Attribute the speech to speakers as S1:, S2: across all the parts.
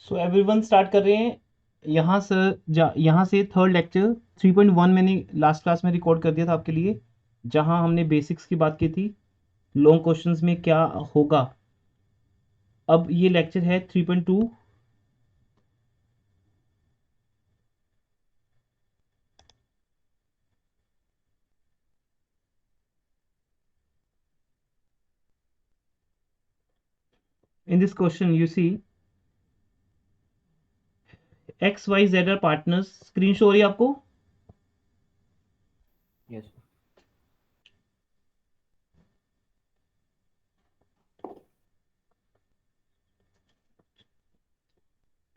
S1: So everyone start कर रहे हैं। यहाँ से थर्ड लेक्चर 3.1 मैंने लास्ट क्लास में रिकॉर्ड कर दिया था आपके लिए, जहाँ हमने बेसिक्स की बात की थी, लॉन्ग क्वेश्चंस में क्या होगा। अब ये लेक्चर है 3.2। In this question you see X Y Z are partners. Screen show हो रही है आपको?
S2: Yes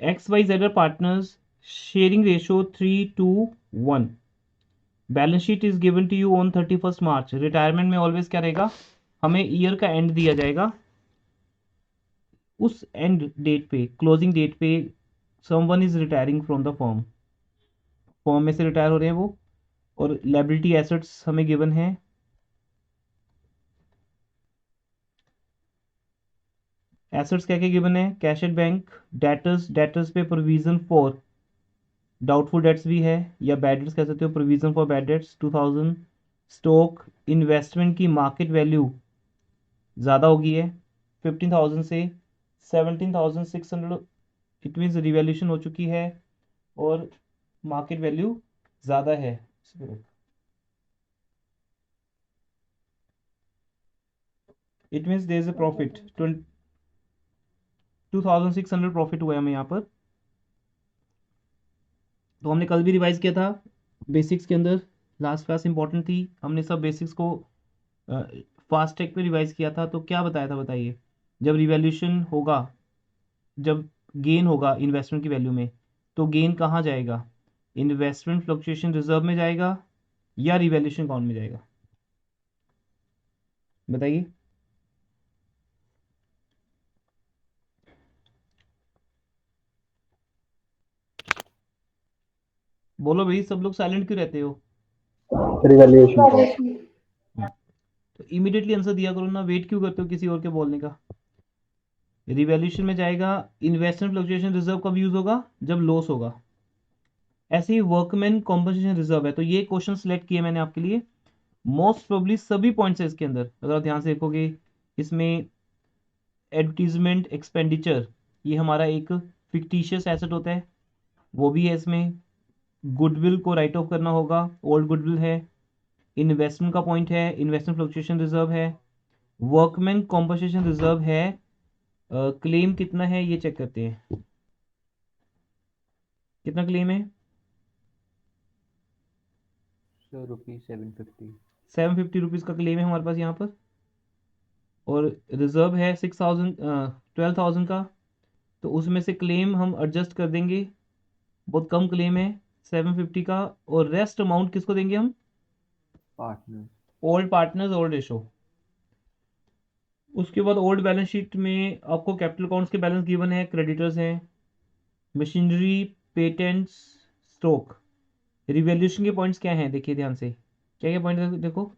S1: X Y Z are partners, sharing ratio 3:1। Balance sheet is given to you on 31 March. Retirement में ऑलवेज क्या रहेगा, हमें year का end दिया जाएगा। उस एंड डेट पे, क्लोजिंग डेट पे, someone is retiring from the firm, firm में से रिटायर हो रहे हैं वो। और लायबिलिटी एसेट्स हमें गिवन है। एसेट्स क्या क्या गिवन है? Cash at bank, debtors, debtors पे प्रोविजन फॉर डाउटफुल डेट्स भी है, या बैड डेट्स कह सकते हो, provision for bad dates 2000। Stock investment की मार्केट वैल्यू ज़्यादा हो गई है 15,000 से 17,600, इट मीन्स रिवैल्यूशन हो चुकी है और मार्केट वैल्यू ज़्यादा है। It means there is a profit 2,600 profit हुआ है हमें यहाँ पर। तो हमने कल भी रिवाइज किया था बेसिक्स के अंदर, लास्ट क्लास इंपॉर्टेंट थी, हमने सब बेसिक्स को फास्ट ट्रैक पे रिवाइज किया था। तो क्या बताया था बताइए, जब रिवैल्यूशन होगा, जब गेन होगा इन्वेस्टमेंट की वैल्यू में, तो गेन कहाँ जाएगा? इन्वेस्टमेंट फ्लक्चुएशन रिजर्व में जाएगा या रिवैल्यूशन अकाउंट में जाएगा? बताइए। बोलो भाई, सब लोग साइलेंट क्यों रहते हो?
S3: रिवैल्यूएशन का।
S1: तो इमीडिएटली आंसर दिया करो ना, वेट क्यों करते हो किसी और के बोलने का? रिवैल्यूशन में जाएगा। इन्वेस्टमेंट फ्लक्चुएशन रिजर्व कब यूज होगा? जब लॉस होगा। ऐसे ही वर्कमैन कॉम्पनसेशन रिजर्व है। तो ये क्वेश्चन सिलेक्ट किए मैंने आपके लिए, मोस्ट प्रोबेबली सभी पॉइंट्स है इसके अंदर, अगर आप ध्यान से देखोगे। इसमें एडवर्टीजमेंट एक्सपेंडिचर, ये हमारा एक फिक्टिशियस एसेट होता है, वो भी है इसमें। गुडविल को राइट ऑफ करना होगा, ओल्ड गुडविल है। इन्वेस्टमेंट का पॉइंट है, इन्वेस्टमेंट फ्लक्चुएशन रिजर्व है। वर्कमैन कॉम्पनसेशन रिजर्व है। क्लेम कितना है ये चेक करते हैं, कितना क्लेम है?
S2: सर ₹750।
S1: 750 रुपीज़ का क्लेम है हमारे पास यहाँ पर। और रिजर्व है 6,000, 12,000 का। तो उसमें से क्लेम हम एडजस्ट कर देंगे, बहुत कम क्लेम है 750 का। और रेस्ट अमाउंट किसको देंगे हम?
S2: Partner.
S1: Old partners, old ratio. उसके बाद ओल्ड बैलेंस शीट में आपको कैपिटल अकाउंट्स के बैलेंस गिवन है, क्रेडिटर्स हैं, मशीनरी, पेटेंट्स, स्टॉक। रिवैल्यूएशन के पॉइंट्स क्या हैं देखिए ध्यान से, क्या क्या पॉइंट देखो।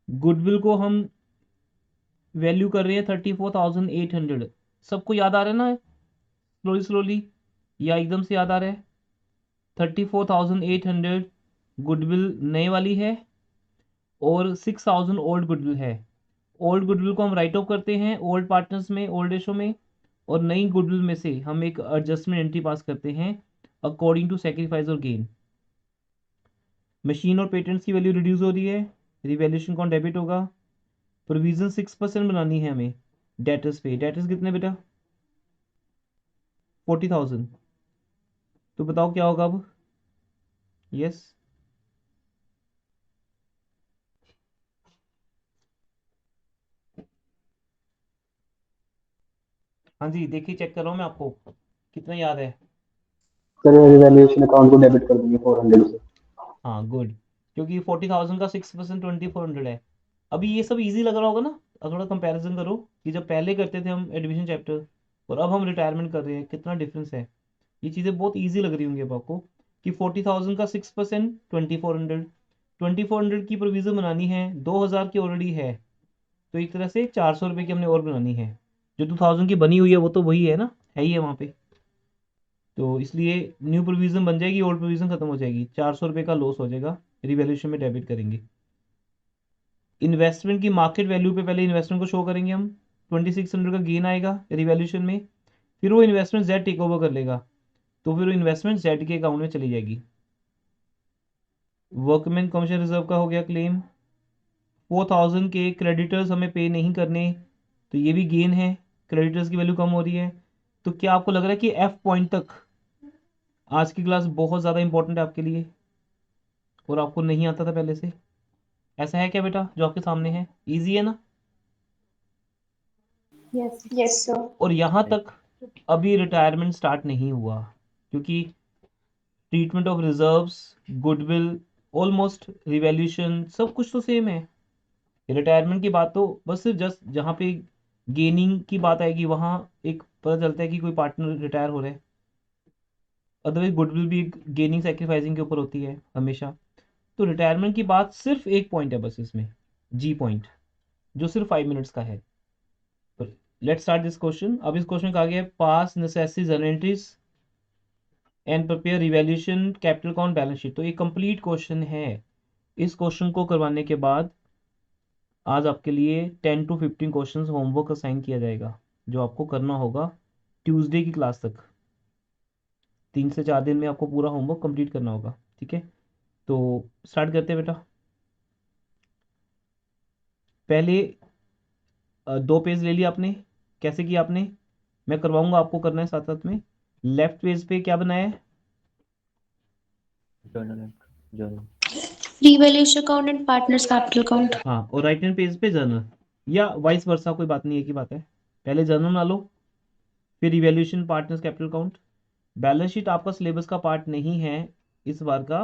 S1: गुडविल को हम वैल्यू कर रहे हैं 34,800। सबको याद आ रहा है ना, स्लोली स्लोली, या एकदम से याद आ रहा है? 34,800 गुडविल नए वाली है, और 6,000 ओल्ड गुडविल है। ओल्ड गुडविल को हम राइट ऑफ करते हैं ओल्ड पार्टनर्स में, ओल्ड रेशो में। और नई गुडविल में से हम एक एडजस्टमेंट एंट्री पास करते हैं अकॉर्डिंग टू सेक्रीफाइस और गेन। मशीन और पेटेंट्स की वैल्यू रिड्यूस हो रही है, रिवैल्यूएशन कौन डेबिट होगा। प्रोविजन 6% बनानी है हमें डेटर्स पे। डेटर्स कितने बेटा? 40,000। तो बताओ क्या होगा अब? यस। हाँ जी, देखिए चेक कर रहा हूँ मैं आपको, कितना याद है?
S3: सर रिवैल्यूएशन अकाउंट को डेबिट कर देंगे 400 से।
S1: हाँ गुड, क्योंकि 40,000 का 6% 2,400 है। अभी ये सब इजी लग रहा होगा ना? अब थोड़ा कंपैरिजन करो कि जब पहले करते थे हम एडमिशन चैप्टर, और अब हम रिटायरमेंट कर रहे हैं, कितना डिफरेंस है। ये चीज़ें बहुत इजी लग रही होंगी अब आपको, कि 40,000 का 6% 2,400, 2,400 की प्रोविज़न बनानी है, 2,000 की ऑलरेडी है। तो एक तरह से 400 रुपये की हमने और बनानी है। जो 2,000 की बनी हुई है वो तो वही है ना, है ही है वहाँ पे। तो इसलिए न्यू प्रोविज़न बन जाएगी, ओल्ड प्रोविज़न खत्म हो जाएगी, 400 रुपये का लॉस हो जाएगा, रिवैल्यूएशन में डेबिट करेंगे। इन्वेस्टमेंट की मार्केट वैल्यू पे पहले इन्वेस्टमेंट को शो करेंगे हम, 2600 का गेन आएगा रिवैल्यूएशन में, फिर वो इन्वेस्टमेंट जेड टेक ओवर कर लेगा, तो फिर वो इन्वेस्टमेंट जेड के अकाउंट में चली जाएगी। वर्कमैन कमीशन रिजर्व का हो गया क्लेम। 4000 के क्रेडिटर्स हमें पे नहीं करने, तो ये भी गेन है, क्रेडिटर्स की वैल्यू कम हो रही है। तो क्या आपको लग रहा है कि एफ पॉइंट तक आज की क्लास बहुत ज़्यादा इंपॉर्टेंट है आपके लिए और आपको नहीं आता था पहले से? ऐसा है क्या बेटा जो आपके सामने है? इजी है ना?
S4: Yes sir.
S1: और यहाँ तक अभी रिटायरमेंट स्टार्ट नहीं हुआ, क्योंकि treatment of reserves, goodwill, almost revaluation सब कुछ तो सेम है। रिटायरमेंट की बात तो बस सिर्फ जस्ट जहाँ पे गेनिंग की बात आएगी वहाँ एक पता चलता है कि कोई पार्टनर रिटायर हो रहा है, अदरवाइज गुडविल भी गेनिंग सेक्रीफाइसिंग के ऊपर होती है हमेशा। तो रिटायरमेंट की बात सिर्फ एक पॉइंट है बस इसमें, जी पॉइंट, जो सिर्फ 5 मिनट्स का है। Let's start this question. अब इस क्वेश्चन का आगे pass necessities and entries and prepare revaluation capital account balance sheet. तो ये कंप्लीट क्वेश्चन है। इस क्वेश्चन को करवाने के बाद आज आपके लिए 10 to 15 क्वेश्चन होमवर्क असाइन किया जाएगा, जो आपको करना होगा ट्यूसडे की क्लास तक। 3 से 4 दिन में आपको पूरा होमवर्क कंप्लीट करना होगा, ठीक है? तो स्टार्ट करते हैं बेटा। पहले 2 पेज ले लिया आपने, कैसे किया आपने मैं करवाऊंगा, आपको करना है साथ साथ में। लेफ्ट पेज पे क्या बनाया है?
S2: Journal
S4: revaluation account and partners capital account.
S1: हाँ, और राइट हैंड पेज पे जर्नल, या वाइस वर्सा, कोई बात नहीं, एक ही बात है। पहले जर्नल बना लो, फिर evaluation partners capital account. Balance sheet आपका सिलेबस का पार्ट नहीं है इस बार का,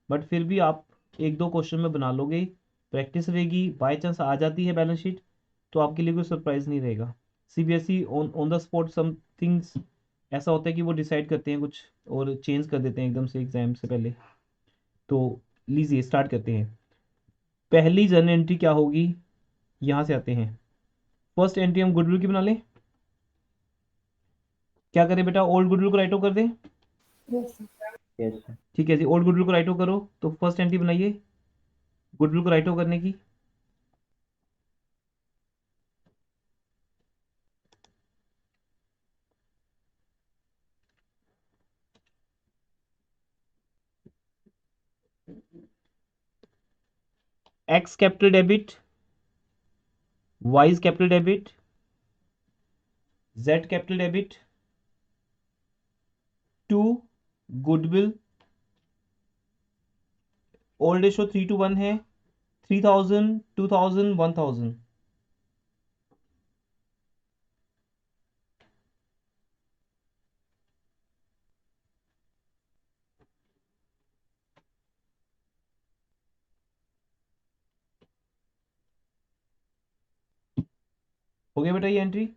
S1: बट फिर भी आप 1-2 क्वेश्चन में बना लोगे, प्रैक्टिस रहेगी। बाय चांस आ जाती है बैलेंस शीट तो आपके लिए कोई सरप्राइज नहीं रहेगा। CBSE on on the spot some things ऐसा होता है कि वो डिसाइड करते हैं कुछ और चेंज कर देते हैं एकदम से एग्जाम से पहले। तो लीजिए स्टार्ट करते हैं। पहली जर्नल एंट्री क्या होगी, यहाँ से आते हैं। फर्स्ट एंट्री हम गुडविल की बना लें। क्या करें बेटा, ओल्ड गुडविल को राइट ऑफ कर दें?
S2: Yes sir.
S1: ठीक है जी, ओल्ड गुडविल को राइट ऑफ करो। तो फर्स्ट एंट्री बनाइए गुडविल को राइट ऑफ करने की। X capital debit, Y capital debit, Z capital debit to goodwill. Old ratio 3:1 है, 3000, 2000, 1000। हो गया बेटा, ये एंट्री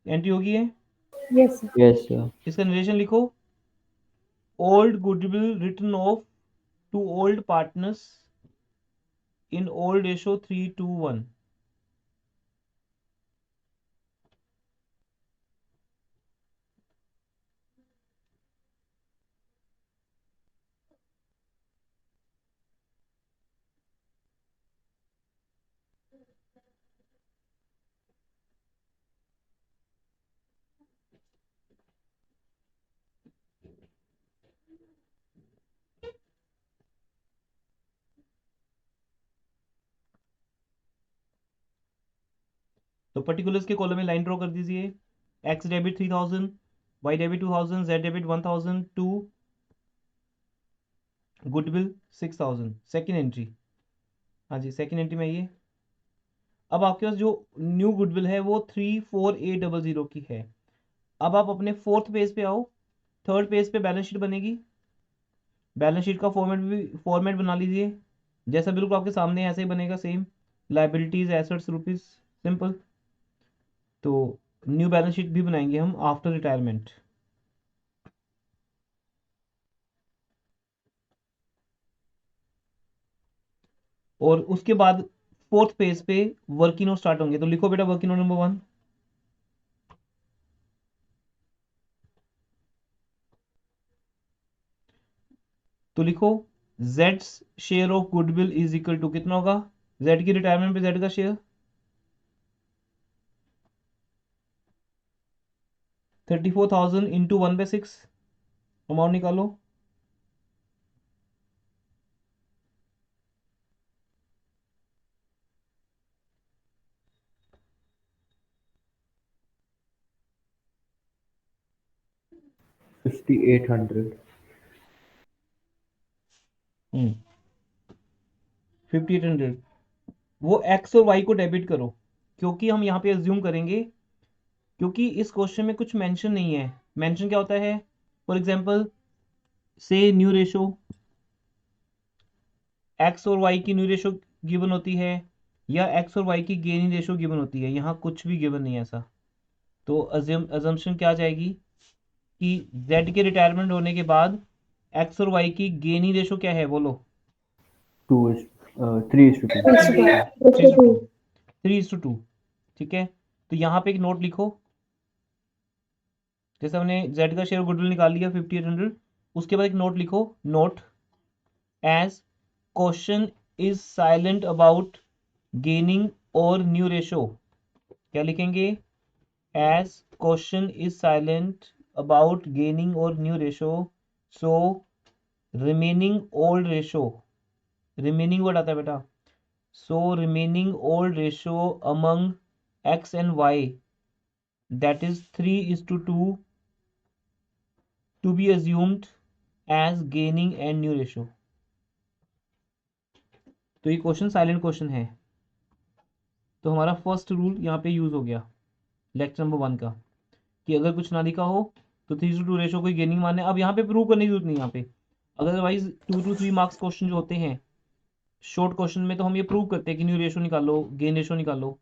S1: एंट्री होगी है।
S4: Yes
S2: yes sir.
S1: इसका नरेशन लिखो, old goodwill written off to old partners in old ratio 3:1। तो पर्टिकुलर्स के कॉलम में लाइन ड्रॉ कर दीजिए। X debit 3000, Y debit 2000, Z debit 1000 to goodwill 6000। Second entry, हाँ जी सेकेंड एंट्री में आइए। अब आपके पास जो न्यू गुडविल है वो 34800 की है। अब आप अपने फोर्थ पेज पे आओ, थर्ड पेज पे बैलेंस शीट बनेगी। बैलेंस शीट का फॉर्मेट बना लीजिए, जैसा बिल्कुल आपके सामने ऐसे ही बनेगा same. Liabilities, assets, rupees, simple. तो न्यू बैलेंस शीट भी बनाएंगे हम आफ्टर रिटायरमेंट। और उसके बाद फोर्थ पेज पे वर्किंग नोट स्टार्ट होंगे। तो लिखो बेटा वर्किंग नोट नंबर 1। तो लिखो Z share of goodwill is equal to कितना होगा, जेड की रिटायरमेंट पे जेड का शेयर 34,000 इंटू 1/6, अमाउंट निकालो।
S2: $5,800.
S1: 5,800 वो एक्स और वाई को डेबिट करो, क्योंकि हम यहाँ पे अज्यूम करेंगे, क्योंकि इस क्वेश्चन में कुछ मेंशन नहीं है। मेंशन क्या होता है, फॉर एग्जांपल से न्यू रेशो, एक्स और वाई की न्यू रेशो गिवन होती है, या एक्स और वाई की गेनिंग रेशो गिवन होती है। यहाँ कुछ भी गिवन नहीं है ऐसा। तो अजम्पशन क्या आ जाएगी कि जेड के रिटायरमेंट होने के बाद एक्स और वाई की गेनिंग रेशो क्या है, बोलो।
S2: 3:2.
S1: 3:2। ठीक है, तो यहाँ पे एक नोट लिखो, जैसे हमने जेड का शेयर गुडविल निकाल लिया 5,800, उसके बाद एक नोट लिखो, note as question is silent about gaining और न्यू रेशो। क्या लिखेंगे, as question is silent about gaining और new ratio, so remaining old ratio, remaining word आता है बेटा, so remaining old ratio among X and Y that is 3:2 to be assumed as gaining and new ratio। तो ये question silent question है, तो हमारा first rule यहाँ पे यूज हो गया लेक्चर नंबर 1 का, कि अगर कुछ ना लिखा हो तो 3:2 रेशो कोई गेनिंग माने। अब यहाँ पे प्रूव करने की जरूरत नहीं, यहाँ पे अदरवाइज 2 to 3 मार्क्स क्वेश्चन जो होते हैं शॉर्ट क्वेश्चन में, तो हम ये प्रूव करते हैं कि न्यू रेशो निकालो, गेन रेशो निकालो।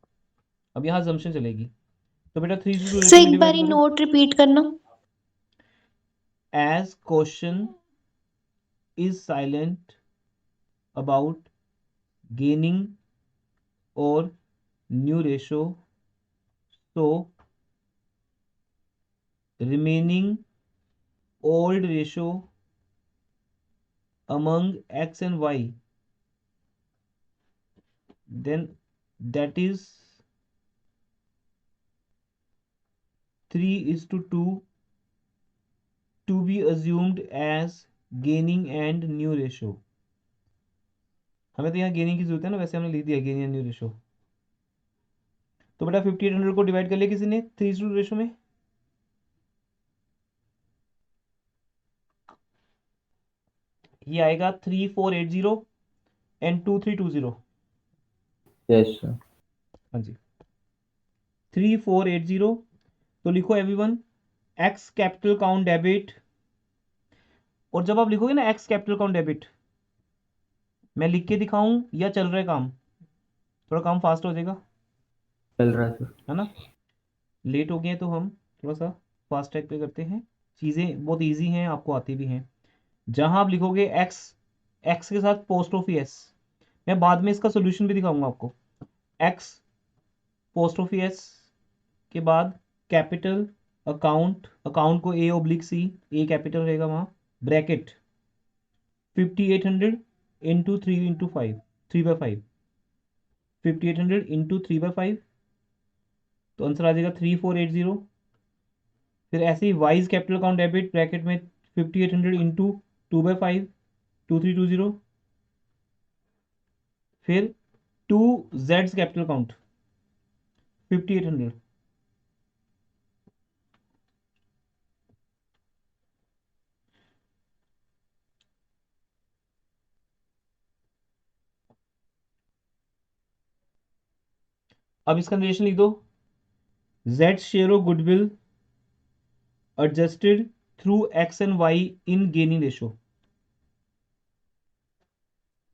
S1: अब यहाँ assumption चलेगी, तो बेटा 3:2
S4: सर
S1: रेशो में
S4: एक
S1: डिवाइड
S4: बारी
S1: करो।
S4: नोट रिपीट करना।
S1: As question is silent about gaining और new ratio, so remaining old ratio among x and y, then that is 3:2 to be assumed as gaining and new ratio। हमें तो यहाँ gaining की जरूरत है ना, वैसे हमने लिख दिया गेनिंग एंड न्यू रेशो। तो बेटा 5,800 को डिवाइड कर लिया किसी ने 3:2 रेशो में, ये आएगा 3,480 एंड 2,320।
S2: Yes, sir.
S1: हाँ जी 3,480। तो लिखो everyone x capital count debit, और जब आप लिखोगे ना एक्स कैपिटल काउंट डेबिट, मैं लिख के दिखाऊं या चल रहा है काम, थोड़ा काम फास्ट हो जाएगा,
S2: चल रहा है सर।
S1: है ना। लेट हो गए हैं तो हम थोड़ा सा फास्ट ट्रैक पे करते हैं, चीज़ें बहुत इजी हैं, आपको आती भी हैं। जहां आप लिखोगे एक्स, एक्स के साथ पोस्ट ऑफिस एस, मैं बाद में इसका सोल्यूशन भी दिखाऊंगा आपको। एक्स पोस्ट ऑफिस के बाद कैपिटल अकाउंट, अकाउंट को A/C, ए कैपिटल रहेगा वहाँ, ब्रैकेट 5,800 इंटू 3/5, 3/5, 5,800 इंटू 3/5, तो आंसर आ जाएगा 3,480। फिर ऐसे ही Y's capital account debit bracket में 5,800 इंटू 2/5, 2,320। फिर 2 जेड्स कैपिटल अकाउंट 5,800। अब इसका रिलेशन लिख दो, Z share of goodwill adjusted through x and y in gaining ratio,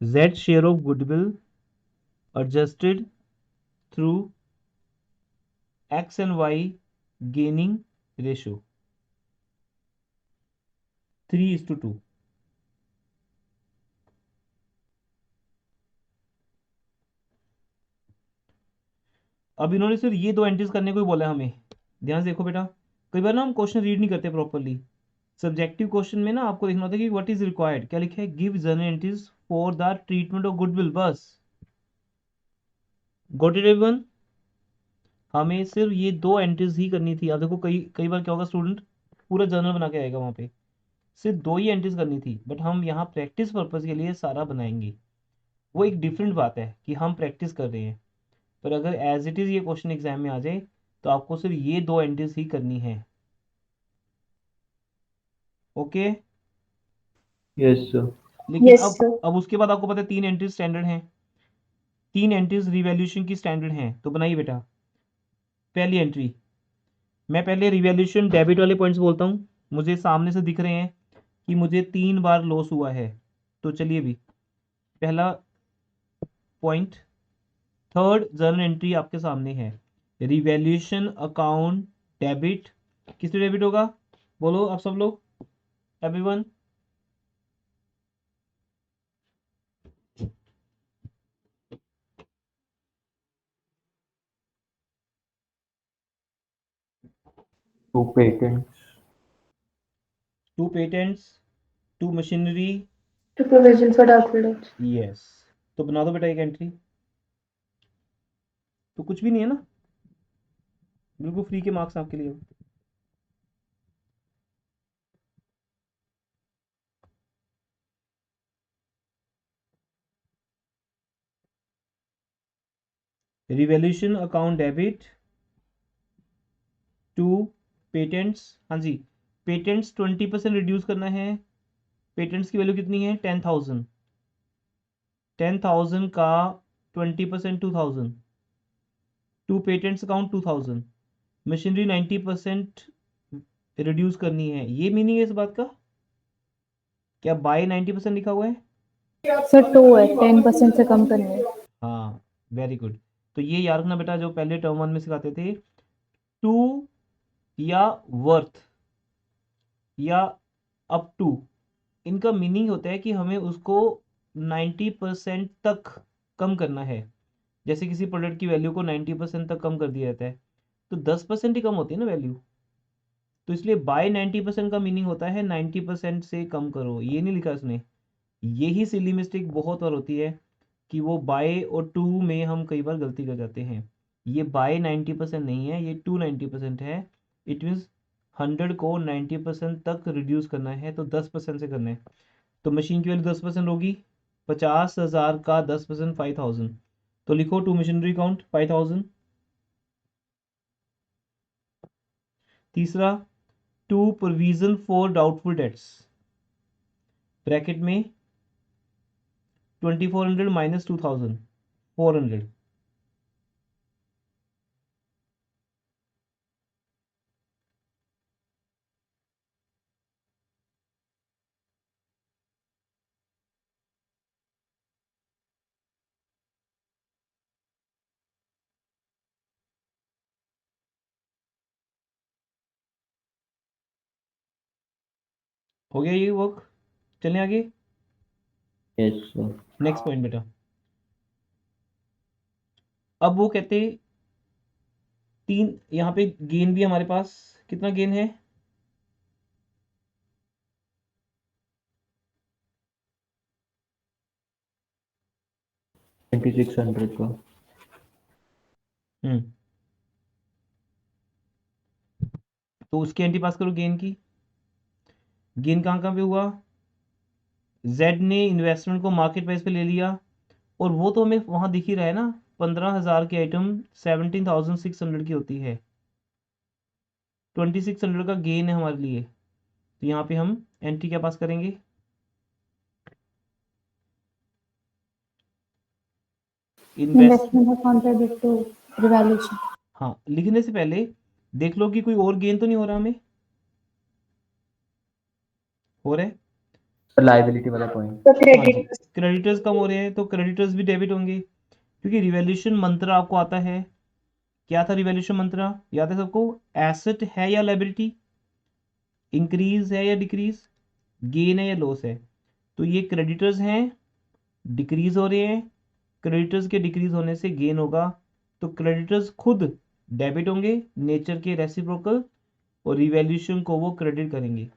S1: z share of goodwill adjusted through x and y gaining ratio 3:2। अब इन्होंने सिर्फ ये दो एंट्रीज करने को ही बोला है हमें, ध्यान से देखो बेटा, कई बार ना हम क्वेश्चन रीड नहीं करते प्रॉपरली, सब्जेक्टिव क्वेश्चन में ना आपको देखना होता है कि व्हाट इज रिक्वायर्ड, क्या लिखा है, give journal entries for the treatment of goodwill, बस गॉट इट एवरीवन। हमें सिर्फ ये 2 एंट्रीज ही करनी थी। आप देखो कई कई बार क्या होगा, स्टूडेंट पूरा जर्नल बना के आएगा, वहाँ पे सिर्फ 2 ही एंट्रीज करनी थी, बट हम यहाँ प्रैक्टिस पर्पज के लिए सारा बनाएंगे। वो एक डिफरेंट बात है कि हम प्रैक्टिस कर रहे हैं, पर अगर एज इट इज़ ये क्वेश्चन एग्जाम में आ जाए तो आपको सिर्फ ये 2 एंट्रीज ही करनी है। ओके।
S2: Yes sir.
S1: लेकिन
S4: Yes,
S1: अब
S4: sir.
S1: अब उसके बाद आपको पता है 3 एंट्रीज स्टैंडर्ड हैं, 3 एंट्रीज रिवैल्यूएशन की स्टैंडर्ड हैं, तो बनाइए बेटा। पहली एंट्री, मैं पहले रिवैल्यूएशन डेबिट वाले पॉइंट्स बोलता हूँ, मुझे सामने से दिख रहे हैं कि मुझे 3 बार लॉस हुआ है, तो चलिए भी पहला पॉइंट, थर्ड जर्नल एंट्री आपके सामने है, रिवैल्यूएशन अकाउंट डेबिट, किससे डेबिट होगा, बोलो आप सब लोग, everyone.
S2: 2 patents,
S1: 2 patents, 2 machinery,
S4: To provision for doubtful debts.
S1: Yes. तो बना दो बेटा एक एंट्री, तो कुछ भी नहीं है ना, बिल्कुल फ्री के मार्क्स आपके लिए। Revaluation account debit to patents, हाँ जी, पेटेंट्स 20% रिड्यूस करना है। पेटेंट्स की वैल्यू कितनी है, 10,000, 10,000 का 20% 2,000, to patents account 2,000, machinery 90% reduce करनी है। ये मीनिंग है इस बात का, क्या बाय 90% लिखा हुआ है,
S5: सर 2 है, 10% से कम करनी है।
S1: हाँ वेरी गुड। तो ये याद रखना बेटा, जो पहले टर्म 1 में सिखाते थे, टू या वर्थ या अप टू, इनका मीनिंग होता है कि हमें उसको 90% तक कम करना है। जैसे किसी प्रोडक्ट की वैल्यू को 90% तक कम कर दिया जाता है, तो 10% ही कम होती है ना वैल्यू, तो इसलिए बाय 90% का मीनिंग होता है 90% से कम करो, ये नहीं लिखा इसने। यही सिली मिस्टेक बहुत बार होती है कि वो बाय और टू में हम कई बार गलती कर जाते हैं। ये बाय 90% नहीं है, ये टू 90% है। इट मीन्स 100 को 90% तक रिड्यूस करना है, तो 10% से करना है। तो मशीन की वैल्यू 10% होगी, 50,000 का 10% 5,000, तो लिखो टू मशीनरी काउंट 5,000। तीसरा, to provision for doubtful debts, bracket में 2400 माइनस 2,000, 400, हो गया ये वर्क। चलें आगे,
S2: यस सर।
S1: नेक्स्ट पॉइंट बेटा। अब वो कहते 3, यहाँ पे गेन भी हमारे पास, कितना गेन है,
S2: 2600 का।
S1: तो उसकी एंटी पास करो गेन की। गेन कहाँ कहाँ पे हुआ, जेड ने इन्वेस्टमेंट को मार्केट प्राइस पे ले लिया, और वो तो हमें वहाँ दिख ही रहा है ना, 15,000 की आइटम 17,600 की होती है, 2600 का गेन है हमारे लिए। तो यहाँ पे हम एंट्री क्या पास करेंगे, invest,
S5: investment account debit to revaluation.
S1: हाँ लिखने से पहले देख लो कि कोई और गेन तो नहीं हो रहा हमें, हो रहा है,
S2: लाइबिलिटी वाला पॉइंट।
S4: The
S1: हाँ जी,
S4: credit.
S1: क्रेडिटर्स कम हो रहे हैं, तो क्रेडिटर्स भी डेबिट होंगे, क्योंकि रिवैल्यूएशन मंत्र आपको आता है। क्या था रिवैल्यूएशन मंत्र, याद है सबको, एसेट है या लायबिलिटी, इंक्रीज है या डिक्रीज, गेन है या लॉस है। तो ये क्रेडिटर्स हैं, डिक्रीज हो रहे हैं, क्रेडिटर्स के डिक्रीज होने से गेन होगा, तो क्रेडिटर्स खुद डेबिट होंगे नेचर के रेसिप्रोकल, और रिवैल्यूएशन को वो क्रेडिट करेंगे।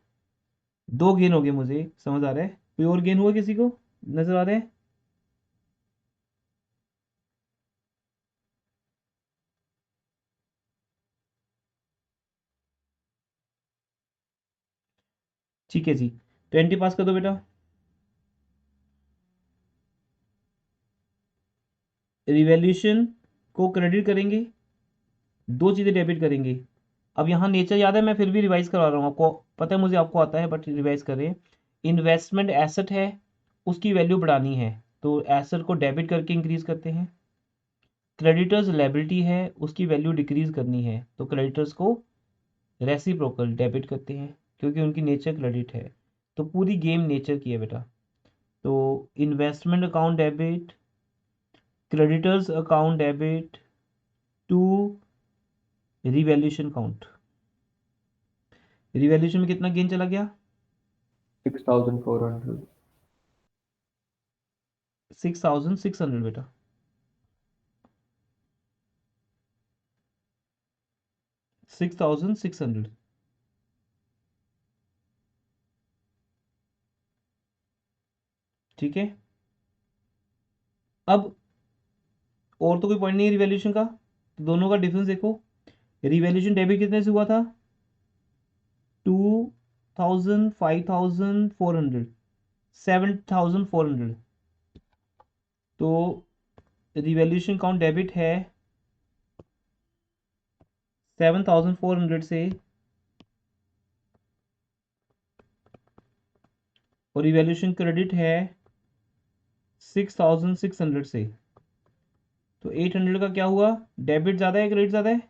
S1: 2 गेन हो गए, मुझे समझ आ रहा है। कोई और गेन हुआ किसी को नजर आ रहा है? ठीक है जी, 20 पास कर दो बेटा। रिवैल्यूएशन को क्रेडिट करेंगे, 2 चीज़ें डेबिट करेंगे। अब यहाँ नेचर याद है, मैं फिर भी रिवाइज करवा रहा हूँ, आपको पता है, मुझे आपको आता है बट रिवाइज कर रहे हैं। इन्वेस्टमेंट एसेट है, उसकी वैल्यू बढ़ानी है, तो एसेट को डेबिट करके इंक्रीज करते हैं। क्रेडिटर्स लायबिलिटी है, उसकी वैल्यू डिक्रीज करनी है, तो क्रेडिटर्स को रेसिप्रोकल डेबिट करते हैं, क्योंकि उनकी नेचर क्रेडिट है। तो पूरी गेम नेचर की है बेटा। तो investment account debit, creditors account debit to revaluation account. Revaluation में कितना गेन चला गया?
S2: 6400।
S1: 6600 बेटा। 6600। ठीक है। अब और तो कोई पॉइंट नहीं है रिवैल्यूएशन का, तो दोनों का डिफरेंस देखो। रिवैल्यूएशन डेबिट कितने से हुआ था? 2000, 5400, 7400। तो रिवैल्यूएशन काउंट डेबिट है 7400 से, और रिवैल्यूएशन क्रेडिट है 6600 से। तो 800 का क्या हुआ? डेबिट ज़्यादा है क्रेडिट ज़्यादा है?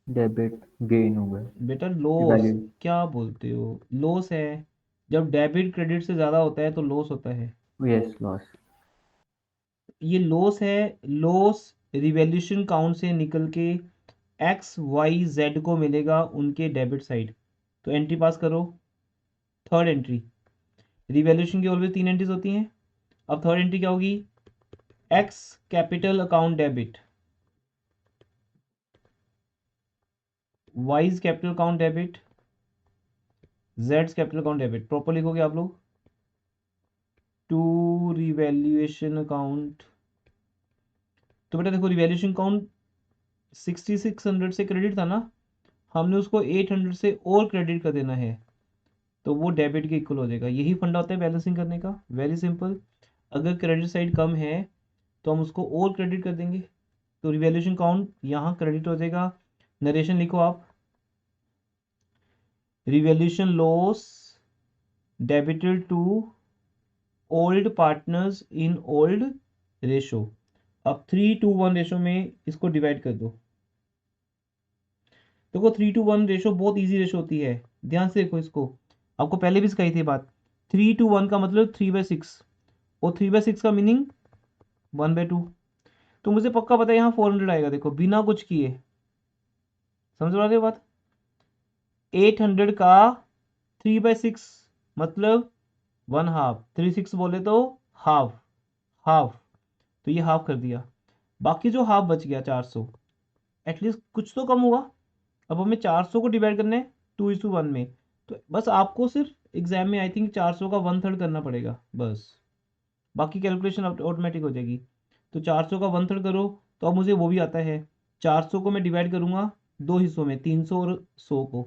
S2: डेबिट गेन हो गया।
S1: बेटा लॉस।
S2: वैल्यू।
S1: क्या बोलते हो, लॉस है। जब डेबिट क्रेडिट से ज़्यादा होता है तो लॉस होता है।
S2: Yes, loss.
S1: ये लॉस है। लॉस रिवैल्यूएशन काउंट से निकल के एक्स वाई जेड को मिलेगा उनके डेबिट साइड। तो एंट्री पास करो। थर्ड एंट्री, रिवैल्यूएशन की ऑलवेज 3 एंट्रीज होती हैं। अब थर्ड एंट्री क्या होगी? X capital account debit, Y's capital account debit, जेड्स कैपिटल अकाउंट डेबिट। प्रॉपर लिखोगे आप लोग। To revaluation account. तो बेटा देखो, रिवैल्यूएशन अकाउंट 6600 से क्रेडिट था ना, हमने उसको 800 से और क्रेडिट कर देना है, तो वो डेबिट के इक्वल हो जाएगा। यही फंडा होता है बैलेंसिंग करने का, वेरी सिंपल। अगर क्रेडिट साइड कम है तो हम उसको और क्रेडिट कर देंगे, तो रिवैल्यूएशन काउंट यहाँ क्रेडिट हो जाएगा। नरेशन लिखो आप। Revaluation loss debited to old partners in old ratio. अब 3:1 रेशो में इसको डिवाइड कर दो। देखो 3:1 रेशो बहुत इजी रेशो होती है, ध्यान से देखो इसको। आपको पहले भी सिखाई थी बात। 3:1 का मतलब 3/6, और 3/6 का मीनिंग 1/2। तो मुझे पक्का पता है यहाँ 400 आएगा, देखो बिना कुछ किए। समझ रहे हो बात? 800 का 3/6 मतलब 1/2, 3/6 बोले तो हाफ, हाफ। तो ये हाफ कर दिया, बाकी जो हाफ बच गया 400, एटलीस्ट कुछ तो कम हुआ। अब हमें 400 को डिवाइड करना है 2:1 में, तो बस आपको सिर्फ एग्जाम में आई थिंक 400 का 1/3 करना पड़ेगा बस, बाकी कैलकुलेशन ऑटोमेटिक हो जाएगी। तो 400 का 1/3 करो, तो अब मुझे वो भी आता है। 400 को मैं डिवाइड करूंगा 2 हिस्सों में, 300 और 100 को।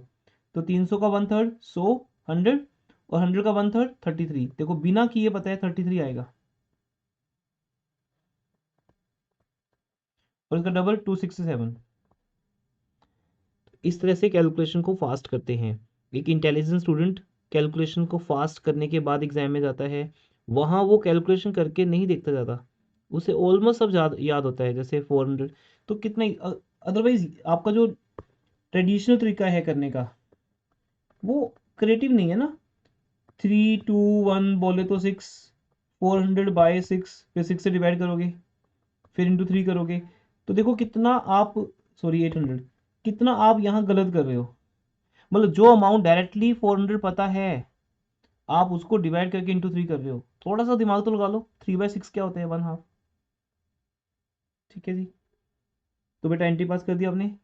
S1: तो 300 का 1/3 100, 100, और 100 का 1/3 33। देखो बिना किए पता है 33 आएगा, और इसका डबल 267। इस तरह से कैलकुलेशन को फास्ट करते हैं। एक इंटेलिजेंट स्टूडेंट कैलकुलेशन को फास्ट करने के बाद एग्जाम में जाता है, वहाँ वो कैलकुलेशन करके नहीं देखता ज़्यादा, उसे ऑलमोस्ट सब याद होता है, जैसे 400। तो कितना, अदरवाइज आपका जो ट्रेडिशनल तरीका है करने का वो क्रिएटिव नहीं है ना। 3:2:1 बोले तो 6, 400/6, फिर 6 से डिवाइड करोगे, फिर इंटू 3 करोगे, तो देखो कितना आप, सॉरी 800, कितना आप यहाँ गलत कर रहे हो। मतलब जो अमाउंट डायरेक्टली 400 पता है, आप उसको डिवाइड करके इंटू 3 कर रहे हो। थोड़ा सा दिमाग तो लगा लो, 3/6 क्या होते हैं? 1/2। ठीक है जी। तो बेटा एंट्री पास कर दिया आपने।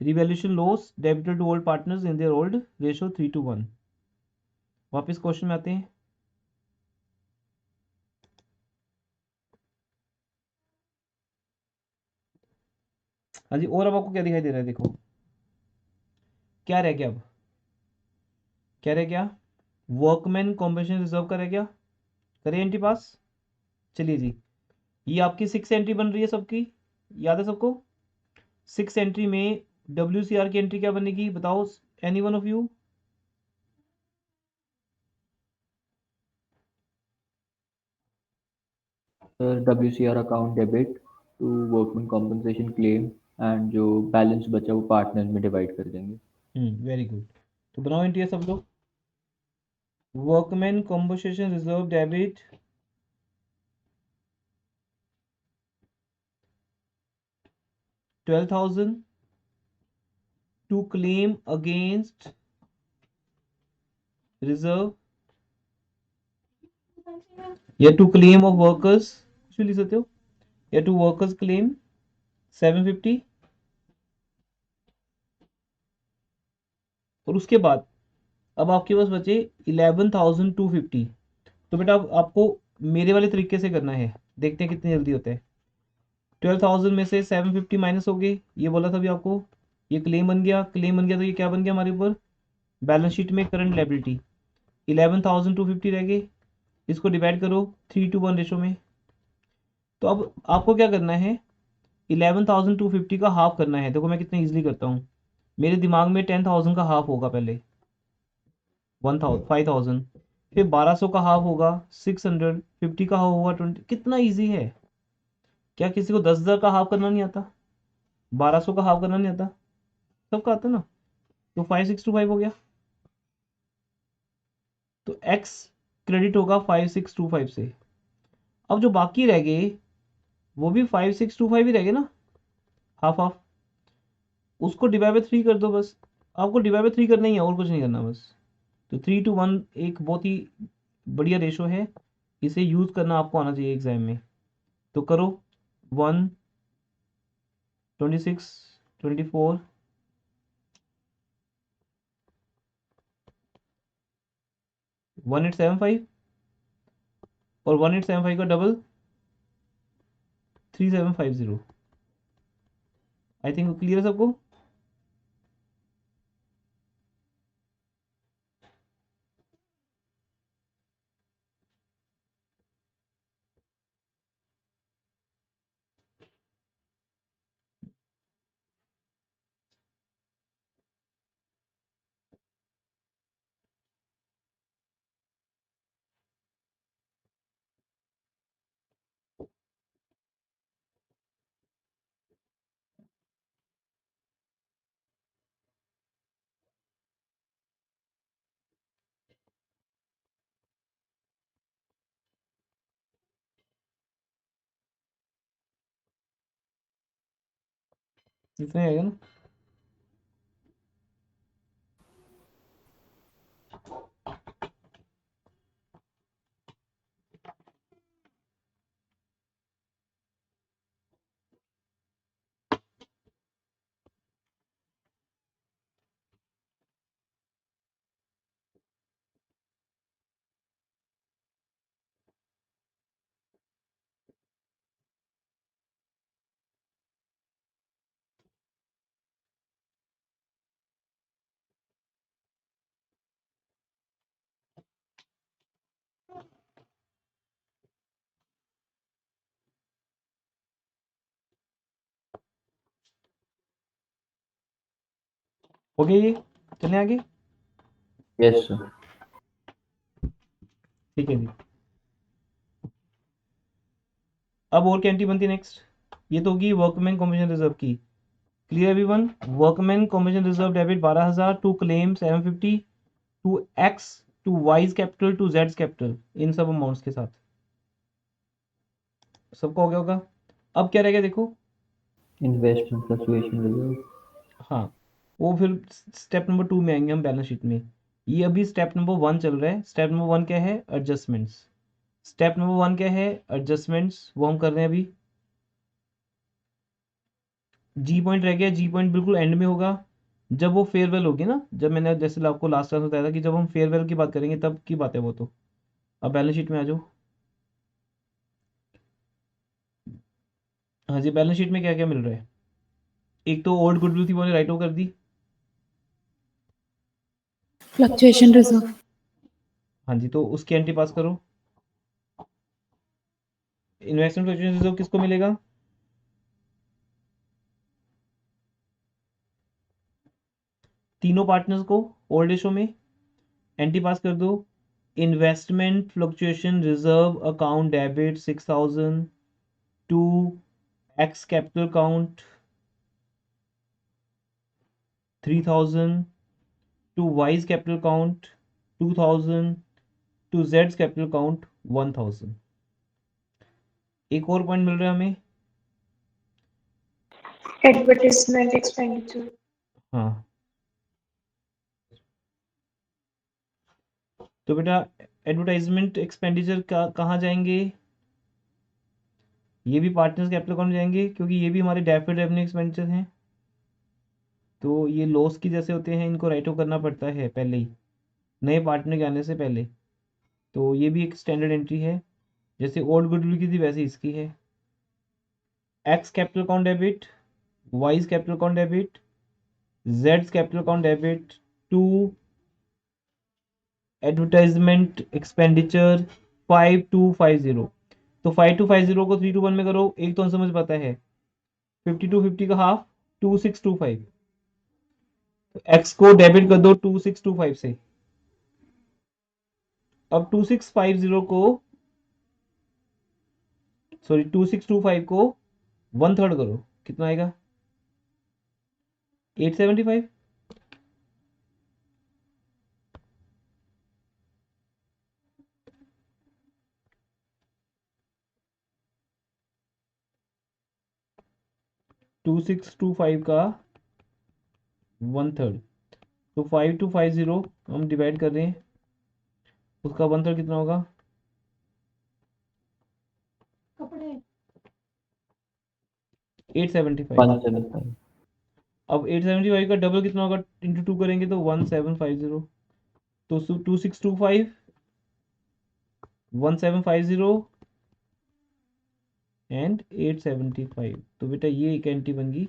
S1: Revaluation loss debited to old partners in their old ratio 3:1। वापस क्वेश्चन में आते हैं। हाँ जी, और अब आपको क्या दिखाई दे रहा है? देखो क्या रह गया, अब क्या रह गया? वर्कमैन कॉम्पेंसेशन रिजर्व का रह गया। करें एंट्री पास। चलिए जी, ये आपकी 6 एंट्री बन रही है सबकी, याद है सबको? 6 एंट्री में WCR की एंट्री क्या बनेगी बताओ, any one of you?
S2: Sir WCR account debit to workman compensation claim, and जो बैलेंस बचा वो पार्टनर में डिवाइड कर देंगे।
S1: Very good. तो बनाओ एंट्री सब लोग। Workman compensation reserve debit 12,000 to claim against reserve या टू क्लेम ऑफ वर्कर्स, कुछ भी लिख सकते हो, या टू वर्कर्स क्लेम 750। और उसके बाद अब आपके पास बचे 11,250। तो बेटा अब आपको मेरे वाले तरीके से करना है, देखते हैं कितनी जल्दी होता है। 12,000 में से 750 माइनस हो गए, ये बोला था अभी आपको। ये क्लेम बन गया, क्लेम बन गया, तो ये क्या बन गया हमारे ऊपर बैलेंस शीट में करंट लायबिलिटी। 11,250 रह गए, इसको डिवाइड करो 3:1 रेशो में। तो अब आपको क्या करना है, 11,250 का हाफ करना है। देखो मैं कितना इजीली करता हूँ, मेरे दिमाग में 10,000 का हाफ होगा पहले 5,000, फिर 1200 का हाफ होगा 600, 50 का हाफ होगा 20। कितना इजी है, क्या किसी को 10,000 का हाफ करना नहीं आता? 1200 का हाफ करना नहीं आता? सबका आता ना। तो 5625 हो गया, तो एक्स क्रेडिट होगा 5625 से। अब जो बाकी रह गए वो भी 5625 ही रह गए ना, हाफ हाफ। उसको डिवाइड बाय 3 कर दो बस, आपको डिवाइड बाय 3 करना ही है, और कुछ नहीं करना बस। तो 3:1 एक बहुत ही बढ़िया रेशो है, इसे यूज करना आपको आना चाहिए एग्जाम में। तो करो 1, 26, 24, 1875 और 1875 का डबल 3750। आई थिंक क्लियर है सबको? इतना ही आएगा ना। हो गया ये, चलें आगे।
S2: Yes sir.
S1: ठीक है जी, अब और क्या एंट्री बनती है नेक्स्ट? ये तो होगी वर्कमैन कॉम्पेंसेशन रिजर्व की। Clear everyone? Workman compensation reserve debit 12,000 to claim 750 to X to Y's capital to जेड्स कैपिटल, इन सब अमाउंट्स के साथ। सबका हो गया होगा। अब क्या रह गया देखो,
S2: इन्वेस्टमेंट फ्लक्चुएशन रिजर्व।
S1: हाँ वो फिर स्टेप नंबर 2 में आएंगे हम बैलेंस शीट में। ये अभी स्टेप नंबर 1 चल रहा है। स्टेप नंबर 1 क्या है? एडजस्टमेंट्स। स्टेप नंबर 1 क्या है? एडजस्टमेंट्स, वो हम कर रहे हैं अभी। जी पॉइंट रह गया। जी पॉइंट बिल्कुल एंड में होगा जब वो फेयरवेल होगी ना, जब मैंने जैसे आपको लास्ट टाइम बताया था कि जब हम फेयरवेल की बात करेंगे तब की बात है वो। तो अब बैलेंस शीट में आ जाओ। हाँ जी, बैलेंस शीट में क्या क्या मिल रहा है? एक तो ओल्ड गुडविल थी, वो राइट ऑफ कर दी।
S5: Fluctuation reserve.
S1: हाँ जी, तो उसकी एंट्री पास करो। इन्वेस्टमेंट फ्लक्चुएशन रिजर्व किसको मिलेगा? तीनों पार्टनर्स को ओल्ड रेशो में एंट्री पास कर दो। Investment fluctuation reserve account debit 6000 to X capital account 3000 to Y's capital account 2000 to जेड्स कैपिटल अकाउंट 1000। एक और पॉइंट मिल रहा है हमें।
S4: Advertisement expenditure.
S1: हाँ, तो बेटा एडवर्टाइजमेंट एक्सपेंडिचर का कहाँ जाएंगे? ये भी पार्टनर्स कैपिटल अकाउंट में जाएंगे क्योंकि ये भी हमारे डेफर्ड रेवेन्यू एक्सपेंडिचर हैं। तो ये लॉस की जैसे होते हैं, इनको राइट ऑफ करना पड़ता है पहले ही, नए पार्टनर के आने से पहले। तो ये भी एक स्टैंडर्ड एंट्री है, जैसे ओल्ड गुडविल की थी वैसे इसकी है। X capital account debit, Y's capital account debit, जेड्स capital account debit to advertisement expenditure 5250। तो 5250 को 3 to 1 में करो, एक तो समझ पाता है 5250 का हाफ 2625। तो एक्स को डेबिट कर दो 2625 से। अब 2650 को, सॉरी 2625 को 1/3 करो, कितना आएगा? 875। 2625 का 1/3, तो 5250 हम डिवाइड कर रहे हैं, उसका 1/3 कितना होगा? 875।
S2: 175।
S1: अब 875 का डबल कितना होगा? इंटू 2 करेंगे तो 1750। तो 2625 1750 एंड 875। तो बेटा ये एक एंट्री बन गई।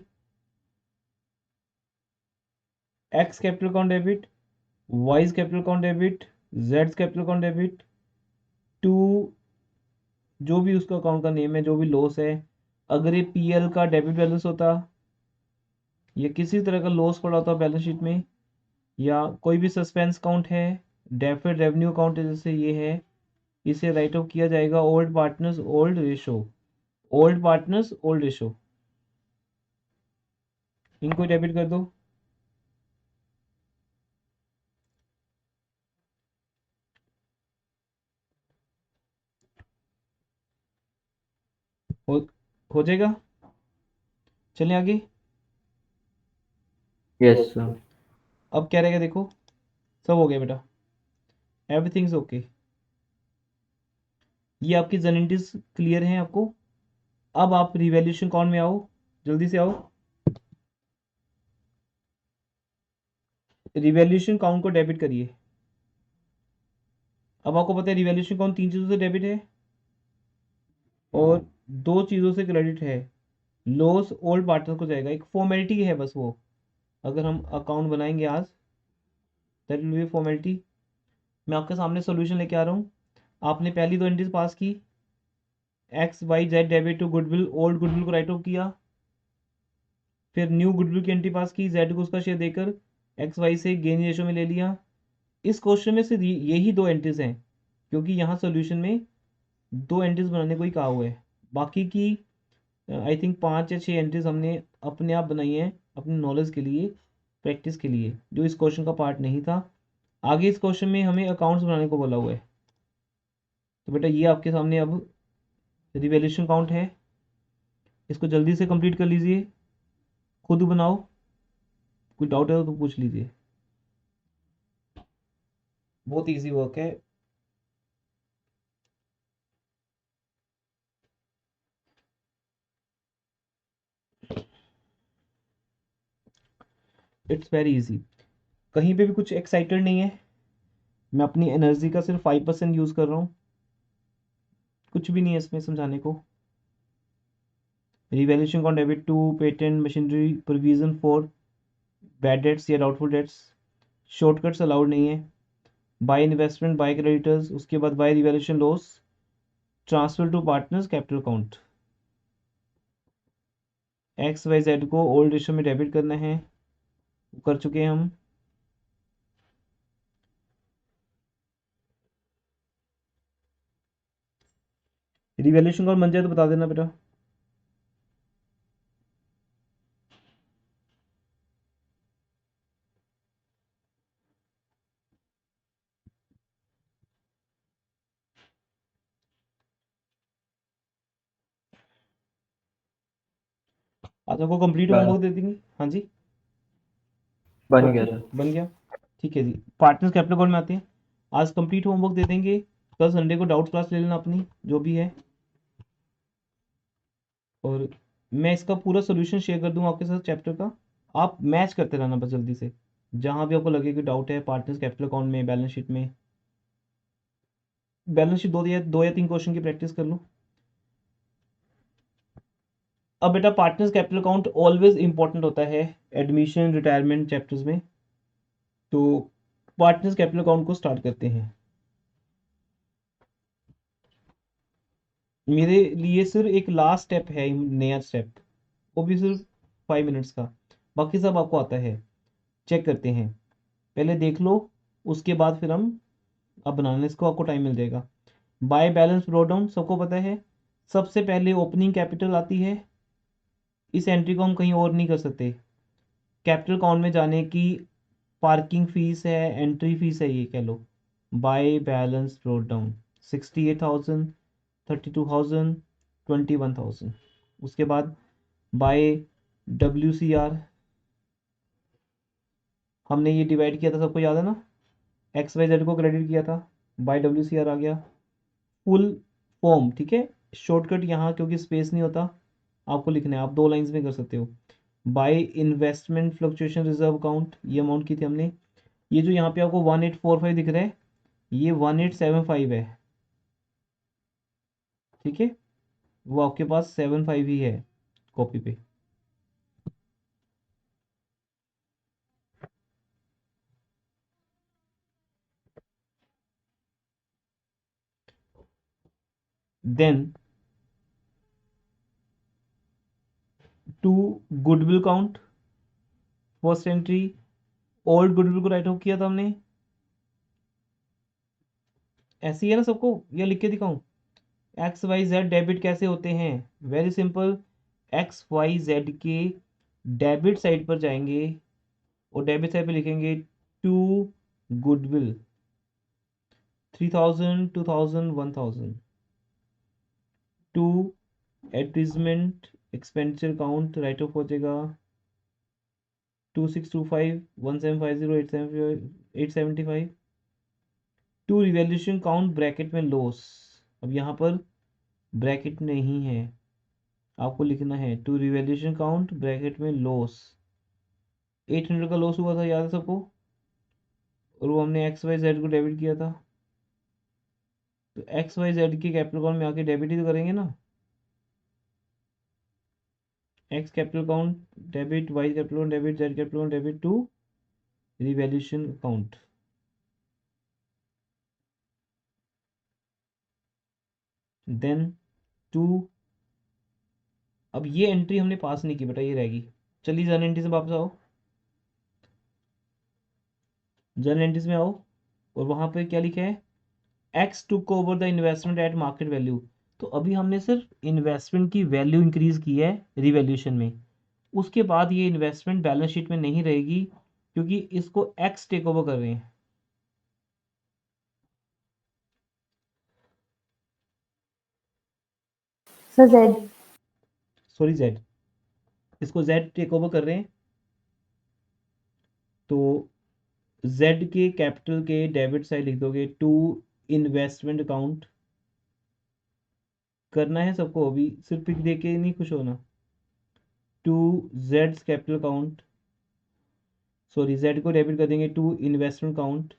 S1: X capital account debit, Y's capital account debit, जेड्स कैपिटल अकाउंट डेबिट टू जो भी उसका अकाउंट का नेम है, जो भी लॉस है। अगर ये पीएल का डेबिट बैलेंस होता या किसी तरह का लॉस पड़ा होता बैलेंस शीट में, या कोई भी सस्पेंस अकाउंट है, डेफर्ड रेवेन्यू अकाउंट है जैसे ये है, इसे राइट ऑफ किया जाएगा old partners old ratio. Old partners old ratio, इनको डेबिट कर दो। हो हो जाएगा। चलें आगे।
S2: Yes sir.
S1: अब क्या रहेगा देखो, सब हो गया बेटा, एवरीथिंग इज ओके। ये आपकी जर्निटीज क्लियर हैं आपको। अब आप रिवैल्यूएशन अकाउंट में आओ, जल्दी से आओ। रिवैल्यूएशन अकाउंट को डेबिट करिए। अब आपको पता है रिवैल्यूएशन अकाउंट 3 चीज़ों से डेबिट है और 2 चीज़ों से क्रेडिट है। लॉस ओल्ड पार्टनर को जाएगा, एक फॉर्मेलिटी है बस वो। अगर हम अकाउंट बनाएंगे आज, दैट विल बी फॉर्मेलिटी। मैं आपके सामने सोल्यूशन लेके आ रहा हूँ। आपने पहली 2 एंट्रीज पास की, X Y Z debit to goodwill, old goodwill को राइट ऑफ किया। फिर न्यू गुडविल की एंट्री पास की, जेड को उसका शेयर देकर एक्स वाई से गेन रेशो में ले लिया। इस क्वेश्चन में सिर्फ यही 2 एंट्रीज हैं, क्योंकि यहाँ सोल्यूशन में 2 एंट्रीज बनाने को ही कहा हुआ है। बाकी की आई थिंक 5 या 6 एंट्रीज हमने अपने आप बनाई हैं अपनी नॉलेज के लिए, प्रैक्टिस के लिए, जो इस क्वेश्चन का पार्ट नहीं था। आगे इस क्वेश्चन में हमें अकाउंट्स बनाने को बोला हुआ है। तो बेटा ये आपके सामने अब रिवैल्यूएशन अकाउंट है, इसको जल्दी से कंप्लीट कर लीजिए, खुद बनाओ। कोई डाउट है तो पूछ लीजिए, बहुत इजी वर्क है। इट्स वेरी इजी, कहीं पे भी कुछ एक्साइटेड नहीं है, मैं अपनी एनर्जी का सिर्फ 5% यूज़ कर रहा हूँ, कुछ भी नहीं है इसमें समझाने को। Revaluation account debit to patent machinery provision for bad debts या डाउटफुल डेट्स, शॉर्टकट्स अलाउड नहीं है, बाय इन्वेस्टमेंट बाय क्रेडिटर्स, उसके बाद by revaluation loss, transfer to partners capital account, X Y Z को ओल्ड रेशो में debit करना है, कर चुके हैं हम। रिवैल्यूएशन अकाउंट बन जाए तो बता देना बेटा। आज आपको कंप्लीट
S2: बन
S1: होमवर्क दे देंगे। हाँ जी,
S2: बन
S1: ओके
S2: गया सर।
S1: बन गया, ठीक है जी। पार्टनर्स कैपिटल अकाउंट में आते हैं, आज कंप्लीट होमवर्क दे देंगे, कल संडे को डाउट क्लास ले लेना अपनी जो भी है, और मैं इसका पूरा सोल्यूशन शेयर कर दूंगा आपके साथ चैप्टर का, आप मैच करते रहना बस जल्दी से, जहाँ भी आपको लगे कि डाउट है पार्टनर्स कैपिटल अकाउंट में, बैलेंस शीट में। बैलेंस शीट दो या तीन क्वेश्चन की प्रैक्टिस कर लो। अब बेटा partners capital account always important होता है एडमिशन रिटायरमेंट चैप्टर्स में, तो पार्टनर्स कैपिटल अकाउंट को स्टार्ट करते हैं। मेरे लिए सिर्फ एक लास्ट स्टेप है, नया स्टेप, वो भी सिर्फ 5 मिनट्स का, बाकी सब आपको आता है। चेक करते हैं, पहले देख लो, उसके बाद फिर हम अब बनाने इसको, आपको टाइम मिल जाएगा। बाय बैलेंस ब्रो डाउन सबको पता है, सबसे पहले ओपनिंग कैपिटल आती है, इस एंट्री को हम कहीं और नहीं कर सकते, कैपिटल अकाउंट में जाने की पार्किंग फीस है, एंट्री फीस है, ये कह लो। By balance brought down 68,000, 32,000, 21,000। उसके बाद बाय WCR, हमने ये डिवाइड किया था, सबको याद है ना, एक्स वाई जेड को क्रेडिट किया था, बाय WCR आ गया। फुल फॉर्म, ठीक है, शॉर्टकट यहाँ क्योंकि स्पेस नहीं होता आपको लिखना है, आप 2 लाइंस में कर सकते हो। By investment fluctuation reserve account, ये अमाउंट की थी हमने, ये जो यहाँ पे आपको 1845 दिख रहा है, ये 1875 है, ठीक है, वो आपके पास 75 ही है कॉपी पे। Then to goodwill account, first entry, old goodwill को राइट ऑफ किया था हमने, ऐसी है ना सबको, या लिख के दिखाऊं? एक्स वाई जेड डेबिट कैसे होते हैं, very simple, X Y Z के डेबिट साइड पर जाएंगे और डेबिट साइड पे लिखेंगे to goodwill, 3,000, 2,000, 1,000, to advertisement expenditure account write off हो जाएगा 2625, 1750, 875, टू रिवैल्यूएशन काउंट ब्रैकेट में लॉस, अब यहाँ पर ब्रैकेट नहीं है, आपको लिखना है टू रिवैल्यूएशन काउंट ब्रैकेट में लॉस, 800 का लॉस हुआ था, याद है सबको, और वो हमने एक्स वाई जेड को डेबिट किया था, तो एक्स वाई जेड के कैपिटल अकाउंट में आके डेबिट ही तो करेंगे ना, X capital account debit, Y capital account debit, Z capital account debit to revaluation account. Then to, अब ये एंट्री हमने पास नहीं की बेटा, ये रहेगी, चलिए जर्नल एंट्री से वापस आओ, जर्नल एंट्रीज में आओ, और वहाँ पे क्या लिखा है, x took over the investment at market value, तो अभी हमने सिर्फ इन्वेस्टमेंट की वैल्यू इंक्रीज की है रिवैल्यूएशन में, उसके बाद ये इन्वेस्टमेंट बैलेंस शीट में नहीं रहेगी क्योंकि इसको एक्स टेक ओवर कर रहे हैं,
S5: Sir Z.
S1: सॉरी जेड, इसको जेड टेक ओवर कर रहे हैं, तो जेड के कैपिटल के डेबिट साइड लिख दोगे टू इन्वेस्टमेंट अकाउंट, करना है सबको, अभी सिर्फ पिक देख के नहीं खुश होना, टू जेड्स कैपिटल अकाउंट, सॉरी जेड को डेबिट कर देंगे टू इन्वेस्टमेंट अकाउंट,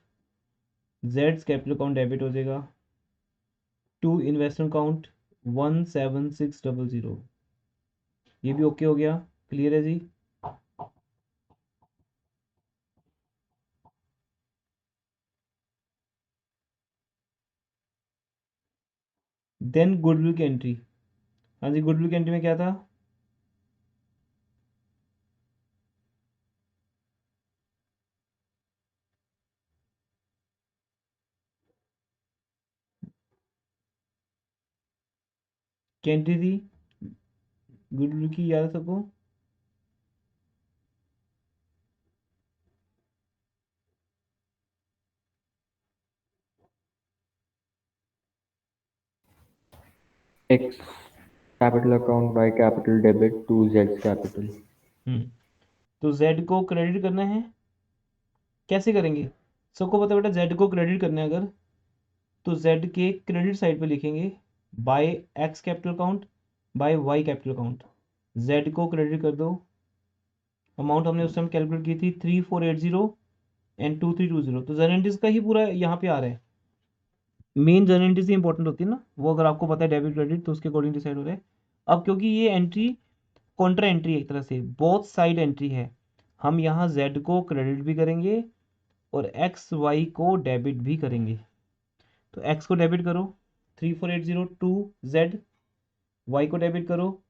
S1: जेड्स कैपिटल अकाउंट डेबिट हो जाएगा टू इन्वेस्टमेंट अकाउंट 17600। ये भी ओके हो गया, क्लियर है जी। देन गुडविल की एंट्री। हाँ जी, गुडविल की एंट्री में क्या था? क्या एंट्री थी गुडविल की, याद है सबको?
S2: X capital account by capital debit to Z's capital.
S1: तो जेड को क्रेडिट करना है, कैसे करेंगे? सबको पता है बेटा, जेड को क्रेडिट करना है अगर, तो जेड के क्रेडिट साइड पे लिखेंगे by X capital account by Y capital account. Z को क्रेडिट कर दो, अमाउंट हमने उस टाइम कैलकुलेट की थी 3480 एंड 2320, तो जेनेंटिस का ही पूरा यहाँ पे आ रहा है। मेन जेनेंटिस ही इंपॉर्टेंट होती है ना, वो अगर आपको पता है डेबिट क्रेडिट तो उसके अकॉर्डिंग डिसाइड हो रहा है। अब क्योंकि ये एंट्री कॉन्ट्रा एंट्री एक तरह से बोथ साइड एंट्री है, हम यहाँ जेड को क्रेडिट भी करेंगे और एक्स वाई को डेबिट भी करेंगे। तो एक्स को डेबिट करो 3480 टू जेड, वाई को डेबिट करो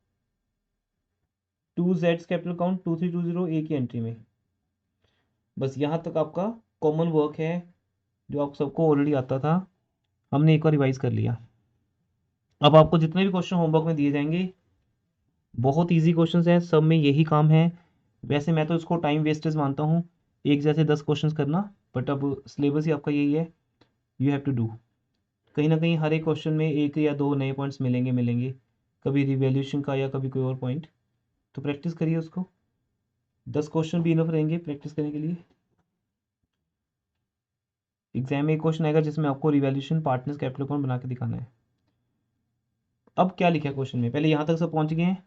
S1: टू जेड्स कैपिटल अकाउंट 2320 ए की एंट्री में। बस यहाँ तक आपका कॉमन वर्क है जो आप सबको ऑलरेडी आता था, हमने एक बार रिवाइज कर लिया। अब आपको जितने भी क्वेश्चन होमवर्क में दिए जाएंगे बहुत इजी क्वेश्चंस हैं, सब में यही काम है। वैसे मैं तो इसको टाइम वेस्टेज मानता हूँ, एक जैसे 10 क्वेश्चंस करना, बट अब सिलेबस ही आपका यही है, यू हैव टू डू। कहीं ना कहीं हर एक क्वेश्चन में एक या दो नए पॉइंट्स मिलेंगे, कभी रिवैल्यूएशन का या कभी कोई और पॉइंट, तो प्रैक्टिस करिए उसको। 10 क्वेश्चन भी इनफ रहेंगे प्रैक्टिस करने के लिए। एग्जाम में एक क्वेश्चन आएगा जिसमें आपको रिवैल्यूएशन पार्टनर्स कैपिटल अकाउंट बना के दिखाना है। अब क्या लिखा है क्वेश्चन में, पहले यहाँ तक सब पहुँच गए हैं?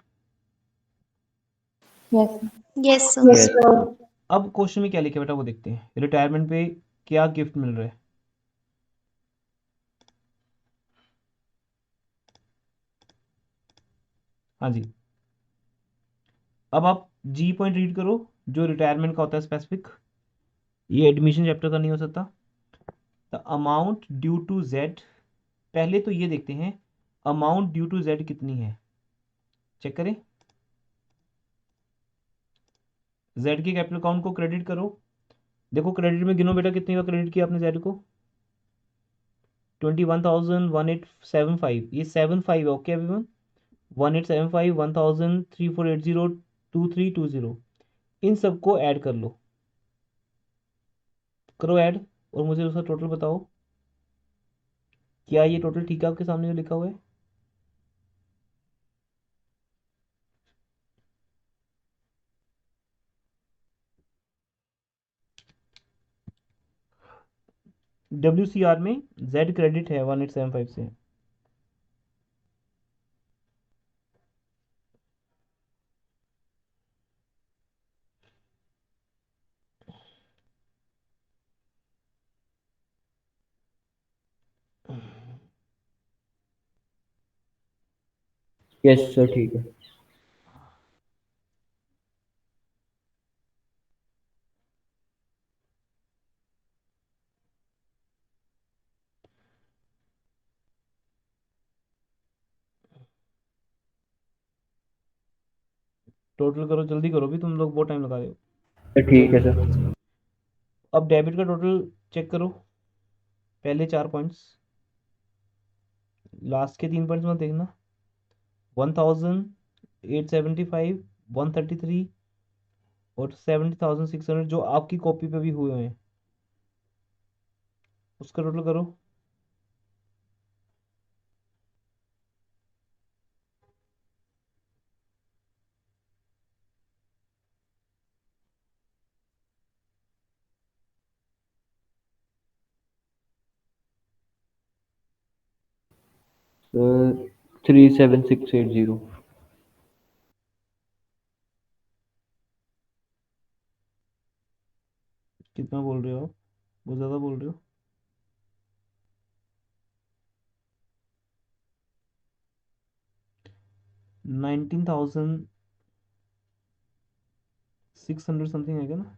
S5: Yes, sir.
S4: Yes, sir.
S3: Yes,
S2: Yes.
S3: sir.
S1: अब क्वेश्चन में क्या लिखा है बेटा वो देखते हैं, रिटायरमेंट पे क्या गिफ्ट मिल रहा है। हाँ जी, अब आप जी पॉइंट रीड करो जो रिटायरमेंट का होता है स्पेसिफिक, ये एडमिशन चैप्टर का नहीं हो सकता। The amount due to Z, पहले तो ये देखते हैं अमाउंट ड्यू टू जेड कितनी है, चेक करें। जेड के कैपिटल अकाउंट को क्रेडिट करो, देखो क्रेडिट में गिनो बेटा कितनी बार क्रेडिट किया आपने जेड को, 21,1875, ये 75 है, ओके एवरीवन। 1875, 1000, 3480, 2320, इन सबको ऐड कर लो, करो ऐड, और मुझे उसका टोटल बताओ। क्या ये टोटल ठीक है आपके सामने जो लिखा हुआ है? WCR में जेड क्रेडिट है 1875 से,
S2: Yes, sir, ठीक है।
S1: टोटल करो जल्दी करो भी, तुम लोग बहुत टाइम लगा रहे हो।
S2: सर ठीक है सर।
S1: अब डेबिट का टोटल चेक करो, पहले 4 पॉइंट्स, लास्ट के 3 पॉइंट्स मत देखना। 1875, 133 और 70,600 जो आपकी कॉपी पे भी हुए हैं, उसका टोटल करो।
S2: सर 37680।
S1: कितना बोल रहे हो आप? बहुत ज़्यादा बोल रहे हो। 19,600 समथिंग है क्या ना?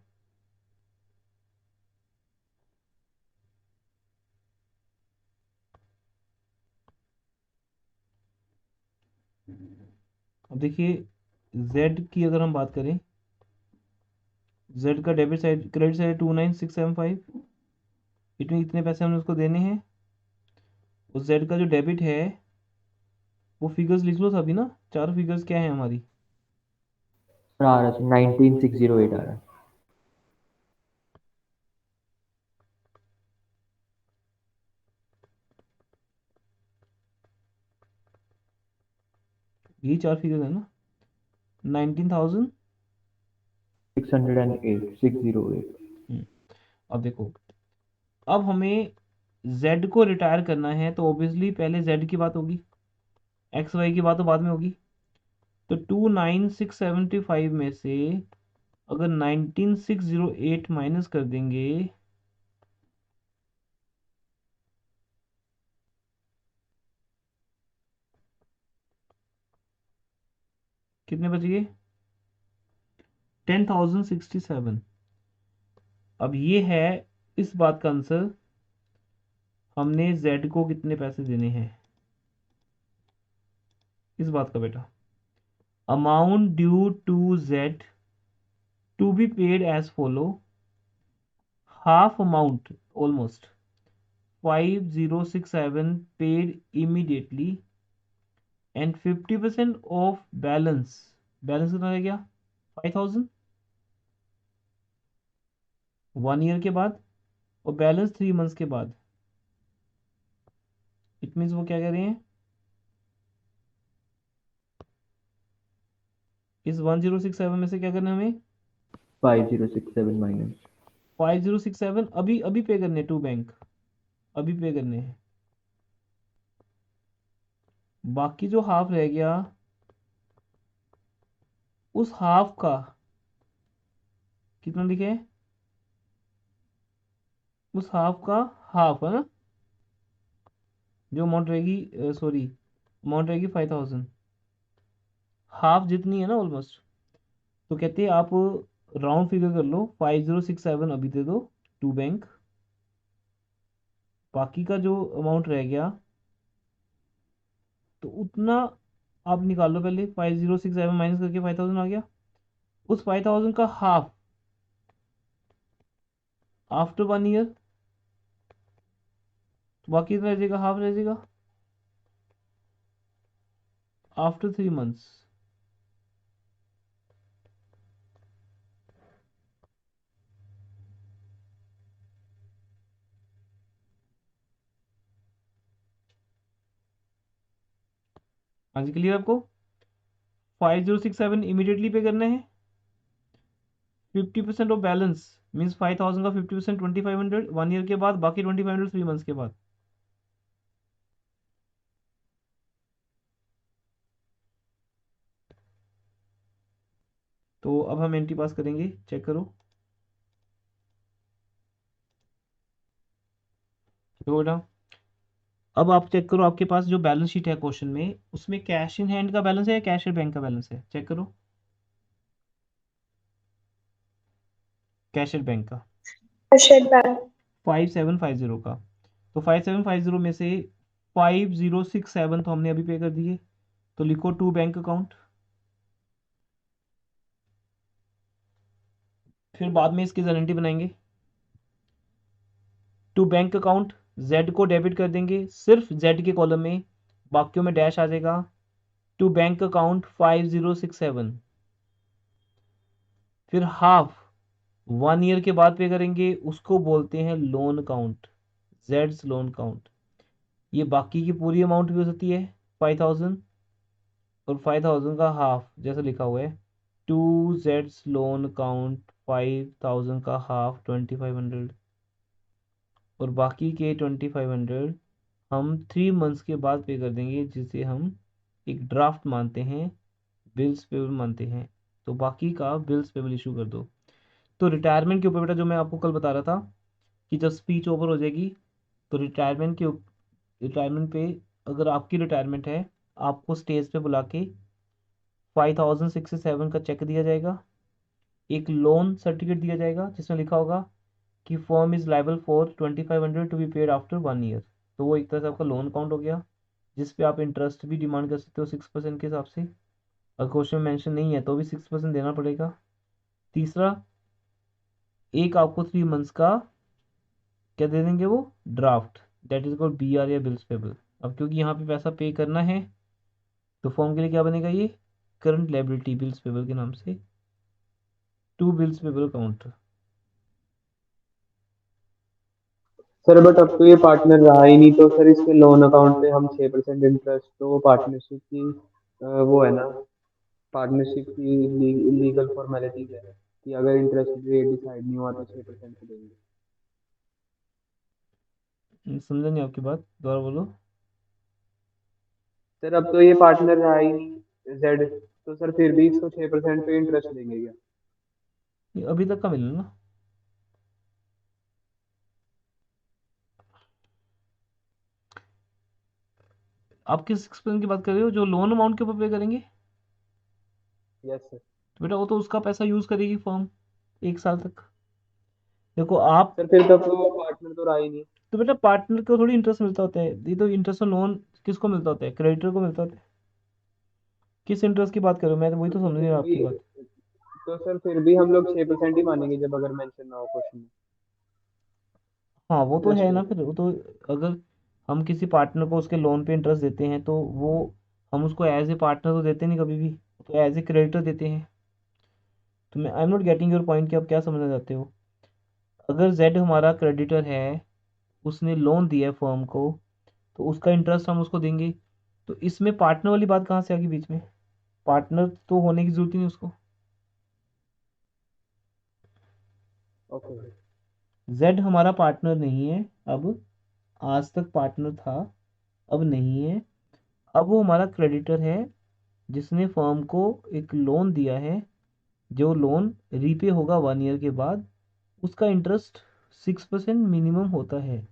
S1: अब देखिए, जेड की अगर हम बात करें, जेड का डेबिट साइड क्रेडिट साइड 29,675, इतने इतने पैसे हमने उसको देने हैं। उस जेड का जो डेबिट है वो फिगर्स लिख लो सभी ना, चार फिगर्स क्या है हमारी?
S2: आ रहा है 19608 आ रहा है।
S1: यही चार फिगर्स है ना, 19,000।
S2: 608
S1: अब देखो, अब हमें z को रिटायर करना है तो ऑब्वियसली पहले z की बात होगी, एक्स वाई की बात तो बाद में होगी। तो 29,675 में से अगर 19,608 माइनस कर देंगे, कितने बच गए? 10,067। अब ये है इस बात का आंसर, हमने z को कितने पैसे देने हैं, इस बात का बेटा। Amount due to z to be paid as follow, half amount almost 5067 paid immediately and 50% of balance, balance कितना रह गया? 5,000 1 ईयर के बाद, और बैलेंस 3 मंथ्स के बाद। इट मीन्स वो क्या कह रहे हैं, इस 1067 में से क्या करना है हमें?
S2: 5067 माइनस
S1: 5067 अभी अभी पे करने टू बैंक, अभी पे करने हैं। बाकी जो हाफ रह गया, उस हाफ का कितना लिखे हैं? उस हाफ का हाफ है ना, जो अमाउंट रहेगी, सॉरी अमाउंट रहेगी 5,000, हाफ जितनी है ना ऑलमोस्ट। तो कहते हैं आप राउंड फिगर कर लो, 5067 अभी दे दो टू बैंक, बाकी का जो अमाउंट रह गया तो उतना आप निकाल लो। पहले 5067 माइनस करके 5,000 आ गया, उस 5,000 का हाफ आफ्टर 1 ईयर, तो बाकी रह जाएगा, हाफ रह जाएगा आफ्टर 3 मंथ्स। हाँ जी, क्लियर आपको? 5067 इमीडिएटली पे करना है, 50% ऑफ बैलेंस मीन्स 5,000 का 50% 2,500 1 ईयर के बाद, बाकी 2,500 3 मंथ्स के बाद। तो अब हम एंट्री पास करेंगे, चेक करो। देखो बेटा, अब आप चेक करो, आपके पास जो बैलेंस शीट है क्वेश्चन में, उसमें कैश इन हैंड का बैलेंस है या कैश एट बैंक का बैलेंस है, चेक करो। कैश एट बैंक का
S4: Assured bank.
S1: 5750 का, तो 5750 में से 5067 तो हमने अभी पे कर दिए, तो लिखो टू बैंक अकाउंट। फिर बाद में इसकी गारंटी बनाएंगे। टू बैंक अकाउंट, जेड को डेबिट कर देंगे सिर्फ जेड के कॉलम में, बाकियों में डैश आ जाएगा। टू बैंक अकाउंट 5067, फिर हाफ 1 ईयर के बाद पे करेंगे, उसको बोलते हैं loan account, Jades loan account. ये बाकी की पूरी अमाउंट भी हो सकती है 5,000, और 5,000 का हाफ जैसा लिखा हुआ है, टू जेड्स लोन अकाउंट 5,000 का हाफ 2,500, और बाकी के 2,500 हम 3 मंथ्स के बाद पे कर देंगे, जिसे हम एक ड्राफ्ट मानते हैं, बिल्स पेबल मानते हैं। तो बाकी का बिल्स पेबल इशू कर दो। तो रिटायरमेंट के ऊपर बेटा जो मैं आपको कल बता रहा था कि जब स्पीच ओवर हो जाएगी तो रिटायरमेंट पे अगर आपकी रिटायरमेंट है आपको स्टेज पे बुला के 5067 का चेक दिया जाएगा, एक लोन सर्टिफिकेट दिया जाएगा जिसमें लिखा होगा कि firm is liable for 2500 to be paid after 1 year. तो वो एक तरह से आपका लोन अकाउंट हो गया जिस पे आप इंटरेस्ट भी डिमांड कर सकते हो 6% के हिसाब से। अगर क्वेश्चन में मेंशन नहीं है तो भी 6% देना पड़ेगा। तीसरा, एक आपको 3 मंथ्स का क्या दे देंगे वो draft, that is called BR या बिल्स पेबल। अब क्योंकि यहाँ पे पैसा पे करना है तो फॉर्म के लिए क्या बनेगा, ये करंट लायबिलिटी बिल्स पेबल के नाम से, to bills payable account.
S3: Sir but अब तो ये पार्टनर रहा ही नहीं, तो सर इसके लोन अकाउंट पे हम 6% इंटरेस्ट, तो वो पार्टनरशिप की वो है ना, पार्टनरशिप की लीगल फॉर्मेलिटीज है कि अगर इंटरेस्ट रेट डिसाइड नहीं हुआ तो 6% देंगे।
S1: समझा नहीं आपकी बात, दोबारा बोलो।
S3: सर अब तो ये पार्टनर रहा ही नहीं जेड, तो सर फिर भी इसको 6% पे इंटरेस्ट देंगे क्या?
S1: ये अभी तक का मिला ना। आप किस एक्सपेंस की बात कर रहे हो, जो लोन अमाउंट के ऊपर पे करेंगे?
S3: Yes sir.
S1: तो बेटा वो तो उसका पैसा यूज करेगी फर्म 1 साल तक। देखो आप,
S3: सर फिर तब तो वो पार्टनर तो रहा ही नहीं।
S1: तो बेटा पार्टनर को थोड़ी इंटरेस्ट मिलता होता है, ये तो इंटरेस्ट और लोन किसको मिलता होता है, क्रेडिटर को मिलता होता है। किस इंटरेस्ट की बात कर रहे हो, मैं तो वही तो
S3: तो
S1: समझ नहीं
S3: फिर
S1: रहा
S3: भी
S1: आपकी बात।
S3: तो सर फिर भी हम लोग 6% ही मानेंगे जब अगर मेंशन ना हो क्वेश्चन में
S1: हाँ वो तो
S3: इंटरेस्ट
S1: है ना,
S3: रेट।
S1: फिर वो तो अगर हम किसी पार्टनर को उसके लोन पे इंटरेस्ट देते हैं तो वो हम उसको एज ए पार्टनर तो देते नहीं कभी भी, तो एज ए क्रेडिटर देते हैं। तो मैं I am not getting your point कि आप क्या समझना चाहते हो। अगर जेड हमारा क्रेडिटर है, उसने लोन दिया है फर्म को, तो उसका इंटरेस्ट हम उसको देंगे। तो इसमें पार्टनर वाली बात कहाँ से आ गई बीच में, पार्टनर तो होने की जरूरत ही नहीं उसको।
S3: ओके।
S1: जेड हमारा पार्टनर नहीं है अब, आज तक पार्टनर था, अब नहीं है। अब वो हमारा क्रेडिटर है जिसने फर्म को एक लोन दिया है, जो लोन रीपे होगा 1 ईयर के बाद। उसका इंटरेस्ट 6% मिनिमम होता है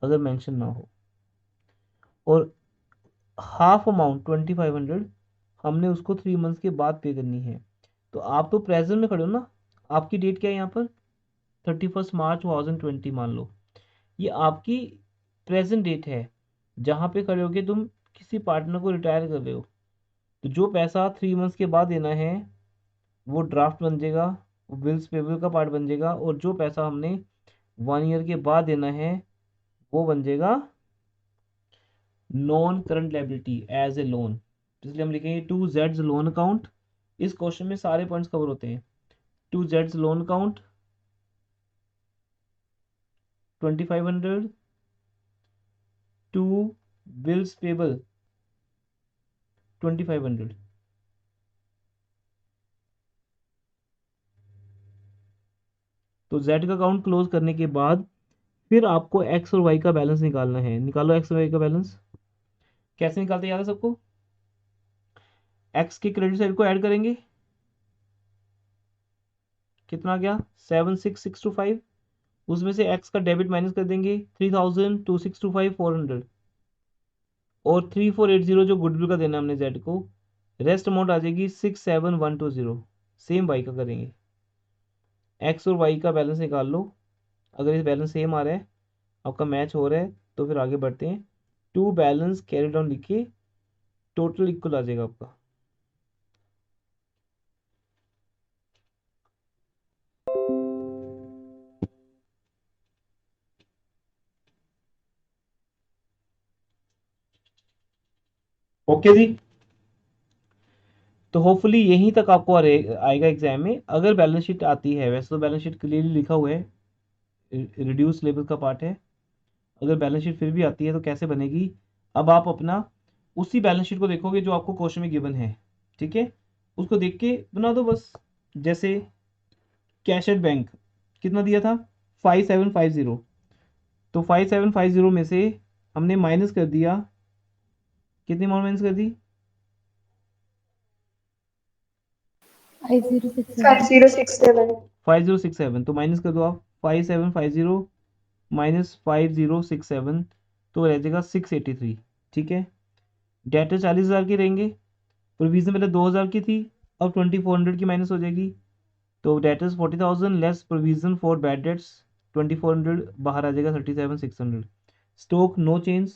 S1: अगर मेंशन ना हो, और हाफ अमाउंट 2500 हमने उसको 3 मंथ्स के बाद पे करनी है। तो आप तो प्रेजेंट में खड़े हो ना, आपकी डेट क्या है यहाँ पर, 31 मार्च 2020 मान लो, ये आपकी प्रेजेंट डेट है जहाँ पे खड़े होके तुम किसी पार्टनर को रिटायर कर रहे हो। तो जो पैसा 3 मंथ्स के बाद देना है वो ड्राफ्ट बन जाएगा, वो बिल्स पेबल का पार्ट बन जाएगा, और जो पैसा हमने 1 ईयर के बाद देना है वो बन जाएगा non current liability as a loan. इसलिए हम लिखेंगे टू जेड्स लोन अकाउंट। इस क्वेश्चन में सारे पॉइंट्स कवर होते हैं। टू जेड्स loan account 2500, to bills payable 2500। तो जेड का अकाउंट क्लोज करने के बाद फिर आपको एक्स और वाई का बैलेंस निकालना है। निकालो एक्स और वाई का बैलेंस। कैसे निकालते हैं याद है सबको, एक्स के क्रेडिट साइड को ऐड करेंगे, कितना आ गया 76625, उसमें से एक्स का डेबिट माइनस कर देंगे 3000, 2625 400, और 3480 जो गुडविल का देना है हमने जेड को, रेस्ट अमाउंट आ जाएगी 67120। सेम वाई का करेंगे, एक्स और वाई का बैलेंस निकाल लो। अगर इस बैलेंस सेम आ रहा है, आपका मैच हो रहा है, तो फिर आगे बढ़ते हैं। टू बैलेंस कैरी डाउन लिखिए, टोटल इक्वल आ जाएगा आपका। ओके जी, तो होपफुली यहीं तक आपको आएगा एग्जाम में। अगर बैलेंस शीट आती है, वैसे तो बैलेंस शीट क्लियरली लिखा हुआ है, रिड्यूस लेवल का पार्ट है। अगर बैलेंस शीट फिर भी आती है तो कैसे बनेगी, अब आप अपना उसी बैलेंस शीट को देखोगे जो आपको क्वेश्चन में गिवन है, ठीक है, उसको देख के बना दो बस। जैसे कैश एट बैंक कितना दिया था 5750, तो 5750 में से हमने माइनस कर दिया, कितनी अमाउंट माइनस कर दी,
S5: 5067.
S4: 5067.
S1: 5067, तो माइनस कर दो आप 5750 माइनस 5067, तो रह जाएगा 683। ठीक है, डेटर 40,000 के रहेंगे, प्रोविजन पहले 2,000 की थी, अब 2400 की माइनस हो जाएगी, तो debtors 40,000 less provision for bad dates 2400 बाहर आ जाएगा 37,600। Stock no change.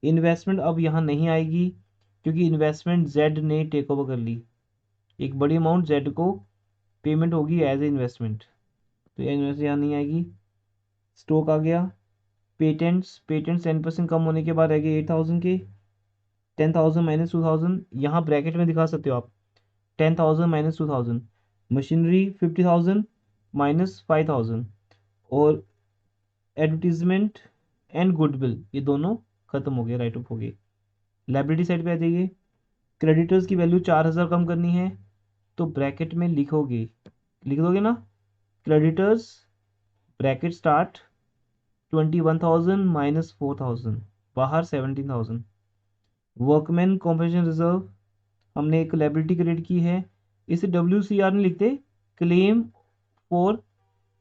S1: इन्वेस्टमेंट अब यहाँ नहीं आएगी क्योंकि इन्वेस्टमेंट जेड ने टेक ओवर कर ली, एक बड़ी अमाउंट जेड को पेमेंट होगी एज ए इन्वेस्टमेंट, तो ये इन्वेस्ट यहाँ नहीं आएगी। स्टॉक आ गया। पेटेंट्स 10% कम होने के बाद रह गए 8,000 के, 10,000 माइनस 2,000, यहाँ ब्रैकेट में दिखा सकते हो आप 10,000 माइनस 2,000। मशीनरी 50,000 माइनस 5,000, और एडवर्टीजमेंट एंड गुडविल ये दोनों खत्म हो गए, राइट ऑफ हो गए। लाइबिलिटी साइड पे आ जाइए, क्रेडिटर्स की वैल्यू 4,000 कम करनी है, तो ब्रैकेट में लिख दोगे ना, क्रेडिटर्स ब्रैकेट स्टार्ट 21,000 माइनस 4,000, बाहर 17,000। वर्कमैन कॉम्पेंसेशन रिजर्व हमने एक लाइबिलिटी क्रिएट की है, इसे WCR में लिखते, क्लेम फॉर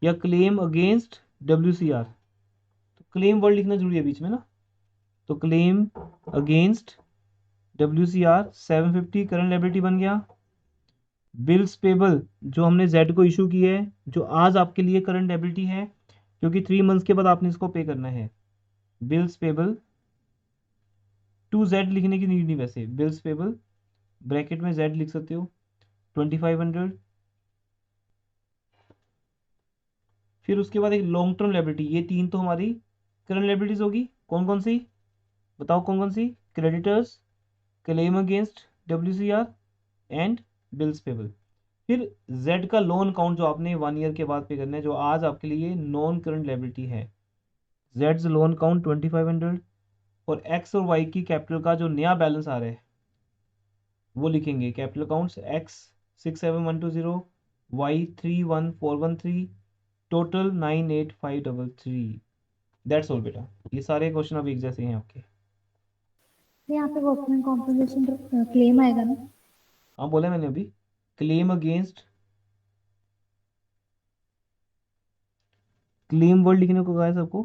S1: या क्लेम अगेंस्ट WCR, तो क्लेम वर्ड लिखना जरूरी है बीच में ना, तो claim against WCR 750 current liability बन गया। बिल्स पेबल जो हमने जेड को इशू की है, जो आज आपके लिए करंट लाइबिलिटी है क्योंकि 3 मंथ्स के बाद आपने इसको पे करना है। बिल्स पेबल टू जेड लिखने की नीड नहीं, वैसे बिल्स पेबल ब्रैकेट में जेड लिख सकते हो 2500। फिर उसके बाद एक लॉन्ग टर्म लाइबिलिटी, ये 3 तो हमारी करंट लाइबिलिटीज होगी। कौन कौन सी बताओ, कौन कौन सी? Creditors, claim against WCR and bills payable. फिर जेड का लोन अकाउंट जो आपने 1 ईयर के बाद पे करना है, जो आज आपके लिए नॉन करंट लाइबिलिटी है, जेड्स लोन अकाउंट 2500, और एक्स और वाई की कैपिटल का जो नया बैलेंस आ रहा है वो लिखेंगे, capital accounts X 67120, Y 31413, total 98533। That's all बेटा, ये सारे क्वेश्चन अब एक जैसे हैं आपके।
S5: तो यहाँ पे वर्कमैन कॉम्पेंसेशन क्लेम आएगा ना?
S1: हाँ बोला मैंने अभी, क्लेम अगेंस्ट, क्लेम वर्ड लिखने को कहा है सबको,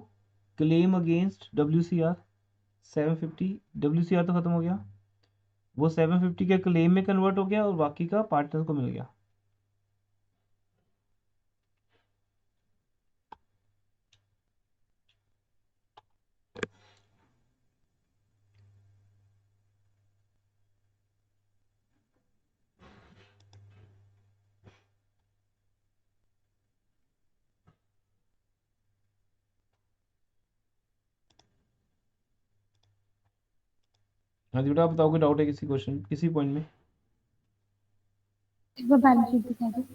S1: क्लेम अगेंस्ट WCR 750, WCR तो खत्म हो गया, वो 750 के क्लेम में कन्वर्ट हो गया और बाकी का पार्टनर को मिल गया। हाँ जी बेटा, आप बताओ कोई डाउट है किसी क्वेश्चन किसी पॉइंट में?
S5: एक बार बैलेंस शीट दिखा दो।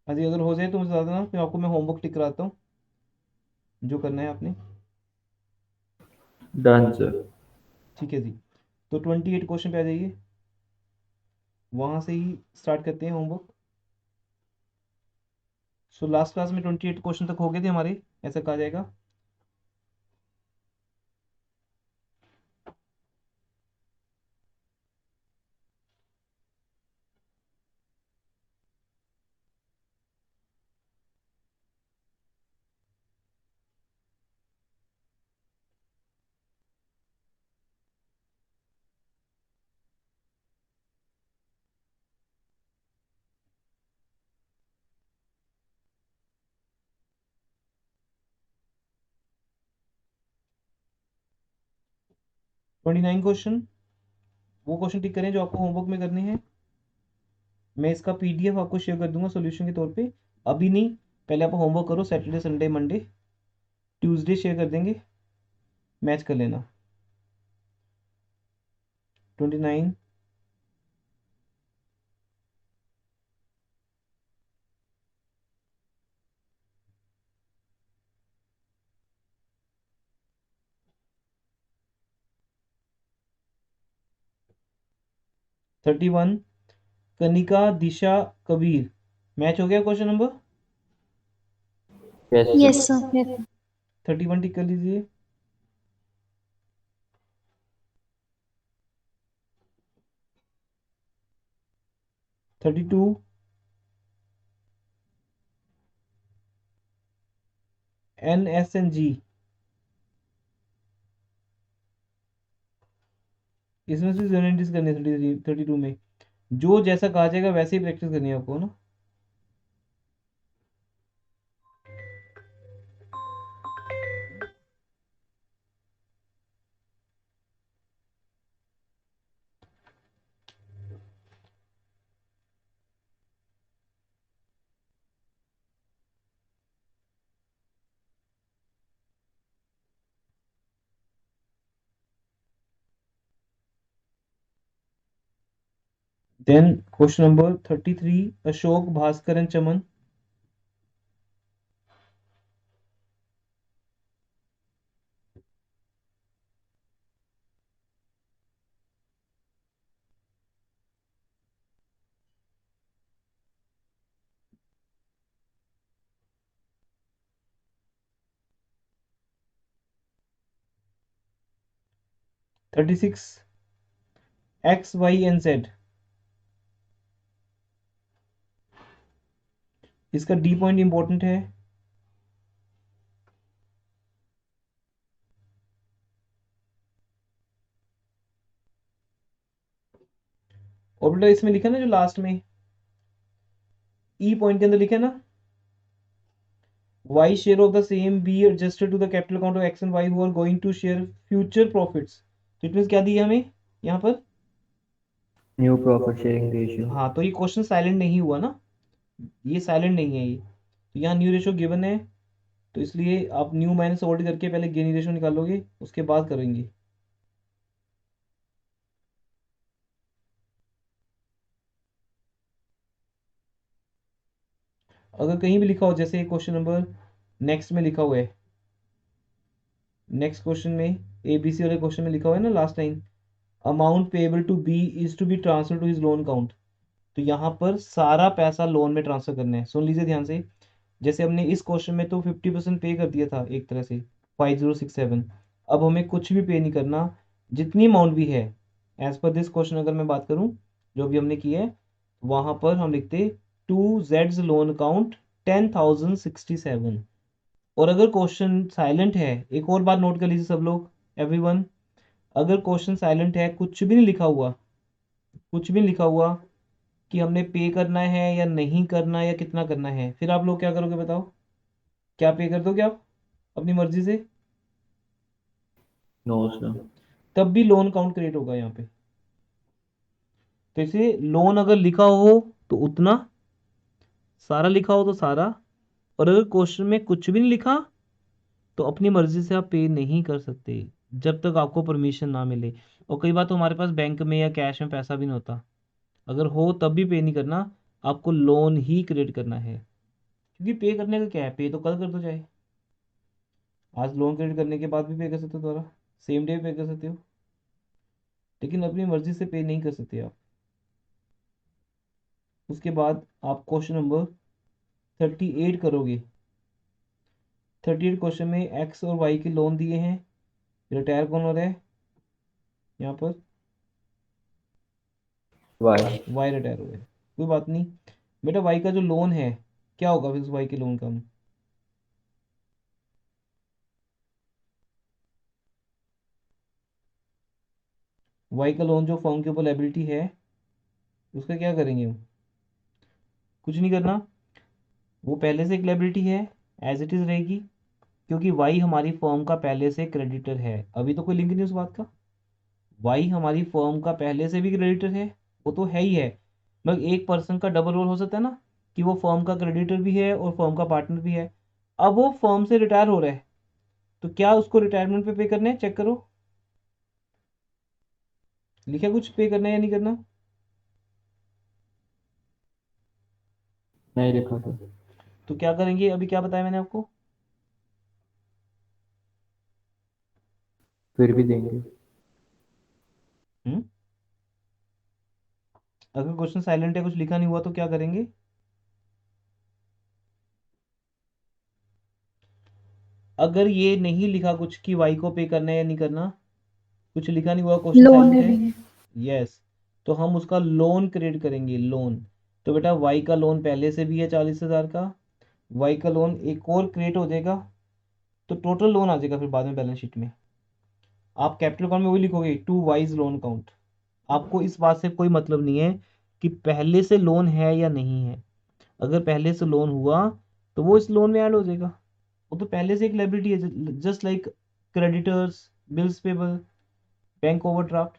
S1: हाँ जी, अगर हो जाए तो मुझे बता देना, फिर आपको मैं होमवर्क टिक कराता हूँ जो करना है आपने।
S2: Done sir.
S1: ठीक है जी, तो 28 क्वेश्चन पे आ जाइए, वहाँ से ही स्टार्ट करते हैं होमवर्क। सो लास्ट क्लास में 28 क्वेश्चन तक हो गए थे हमारे, ऐसा कहा जाएगा। ट्वेंटी 29 क्वेश्चन, वो क्वेश्चन टिक करें जो आपको होमवर्क में करने हैं। मैं इसका PDF आपको शेयर कर दूंगा सोल्यूशन के तौर पे, अभी नहीं, पहले आप होमवर्क करो, Saturday Sunday Monday Tuesday share कर देंगे, मैच कर लेना। 29 31 कनिका दिशा कबीर, मैच हो गया question number?
S2: Yes
S5: Yes, sir. Yes, sir.
S1: 31 टिक कर लीजिए। 32 NSNG, इसमें से यूनिटीज करनी है 32 में, जो जैसा कहा जाएगा वैसे ही प्रैक्टिस करनी है आपको ना। Then question number 33 Ashok Bhaskar and Chaman, 36 XYNZ, इसका डी पॉइंट इंपॉर्टेंट है। और बेटा इसमें लिखा ना जो लास्ट में ई पॉइंट के अंदर लिखा है ना, y share of the same be adjusted to the capital account of x and y who are going to share future profits, तो इट मींस क्या दिया हमें यहाँ पर?
S2: New profit sharing ratio.
S1: हाँ, तो ये क्वेश्चन साइलेंट नहीं हुआ ना, ये साइलेंट नहीं है ये, तो यहाँ न्यू रेशो गिवन है, तो इसलिए आप न्यू माइनस ओल्ड करके पहले गेनी रेशो निकालोगे, उसके बाद करेंगे। अगर कहीं भी लिखा हो, जैसे क्वेश्चन नंबर नेक्स्ट में लिखा हुआ है, नेक्स्ट क्वेश्चन में ABC वाले क्वेश्चन में लिखा हुआ है ना last time, amount payable to be is to be transfer to his loan account, तो यहाँ पर सारा पैसा लोन में ट्रांसफर करना है। सुन लीजिए ध्यान से, जैसे हमने इस क्वेश्चन में तो 50% पे कर दिया था एक तरह से 5067, अब हमें कुछ भी पे नहीं करना, जितनी अमाउंट भी है एज पर दिस क्वेश्चन अगर मैं बात करूं जो भी हमने किया है, वहां पर हम लिखते टू जेड्स लोन अकाउंट 10,067। और अगर क्वेश्चन साइलेंट है, एक और बात नोट कर लीजिए सब लोग, एवरीवन, अगर क्वेश्चन साइलेंट है, कुछ भी नहीं लिखा हुआ, कुछ भी नहीं लिखा हुआ कि हमने पे करना है या नहीं करना या कितना करना है, फिर आप लोग क्या करोगे बताओ? क्या पे कर दोगे आप अपनी मर्जी से?
S2: No sir.
S1: तब भी लोन काउंट क्रिएट होगा यहाँ पे। तो इसे लोन अगर लिखा हो तो उतना, सारा लिखा हो तो सारा, और अगर क्वेश्चन में कुछ भी नहीं लिखा तो अपनी मर्जी से आप पे नहीं कर सकते जब तक आपको परमिशन ना मिले। और कई बार तो हमारे पास बैंक में या कैश में पैसा भी नहीं होता, अगर हो तब भी पे नहीं करना, आपको लोन ही क्रिएट करना है, क्योंकि पे करने का क्या है, पे तो कल कर दो चाहे, आज लोन क्रेडिट करने के बाद भी पे कर सकते हो दोबारा, सेम डे पे कर सकते हो, लेकिन अपनी मर्जी से पे नहीं कर सकते आप। उसके बाद आप क्वेश्चन नंबर 38 करोगे। 38 क्वेश्चन में एक्स और वाई के लोन दिए हैं, रिटायर कौन हो रहा है यहाँ पर?
S2: वाई।
S1: वाई रिटायर हो रहा है, कोई बात नहीं बेटा, वाई का जो लोन है क्या होगा फिर उस वाई के लोन का? वाई का लोन जो फर्म के ऊपर लायबिलिटी है, उसका क्या करेंगे हम? कुछ नहीं करना, वो पहले से एक लायबिलिटी है, एज इट इज रहेगी, क्योंकि वाई हमारी फर्म का पहले से क्रेडिटर है, अभी तो कोई लिंक नहीं उस बात का, वाई हमारी फर्म का पहले से भी क्रेडिटर है, वो तो है ही है, मगर एक पर्सन का डबल रोल हो सकता है ना, कि वो फर्म का क्रेडिटर भी है और फर्म का पार्टनर भी है। अब वो फर्म से रिटायर हो रहा है, तो क्या उसको रिटायरमेंट पे करने हैं? चेक करो, लिखा कुछ पे करना है या नहीं करना?
S2: नहीं लिखा था।
S1: तो क्या करेंगे, अभी क्या बताया मैंने आपको?
S2: फिर भी देंगे।
S1: हम्म अगर क्वेश्चन साइलेंट है, कुछ लिखा नहीं हुआ, तो क्या करेंगे? अगर ये नहीं लिखा कुछ कि वाई को पे करना है या नहीं करना, कुछ लिखा नहीं हुआ, क्वेश्चन
S5: लोन
S1: साइलेंट
S5: ले
S1: है,
S5: लेंगे।
S1: यस, तो हम उसका लोन क्रिएट करेंगे, लोन। तो बेटा वाई का लोन पहले से भी है 40,000 का, वाई का लोन एक और क्रिएट हो जाएगा, तो टोटल लोन आ जाएगा फिर बाद में बैलेंस शीट में। आप कैपिटल अकाउंट में वही लिखोगे, टू वाइज लोन अकाउंट। आपको इस बात से कोई मतलब नहीं है कि पहले से लोन है या नहीं है। अगर पहले से लोन हुआ तो वो इस लोन में ऐड हो जाएगा, वो तो पहले से एक लायबिलिटी है, just like creditors, bills payable, bank overdraft.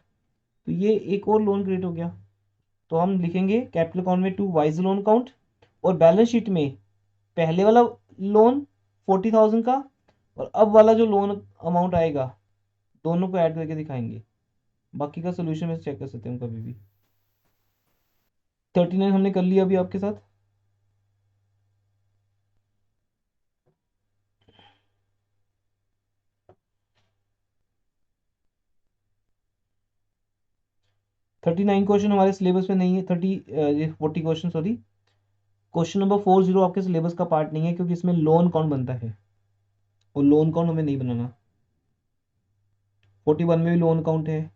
S1: तो ये एक और लोन क्रिएट हो गया। तो हम लिखेंगे कैपिटल अकाउंट में टू वाइज लोन अकाउंट, और बैलेंस शीट में पहले वाला लोन 40,000 का, और अब वाला जो लोन अमाउंट आएगा, दोनों को ऐड करके दिखाएंगे। बाकी का सोल्यूशन में चेक कर सकते हैं कभी भी। 39 हमने कर लिया अभी आपके साथ। थर्टी नाइन क्वेश्चन हमारे सिलेबस में नहीं है, 40 क्वेश्चन, सॉरी। क्वेश्चन नंबर 40 आपके सिलेबस का पार्ट नहीं है, क्योंकि इसमें लोन अकाउंट बनता है, और लोन अकाउंट हमें नहीं बनाना। 41 में भी लोन अकाउंट है।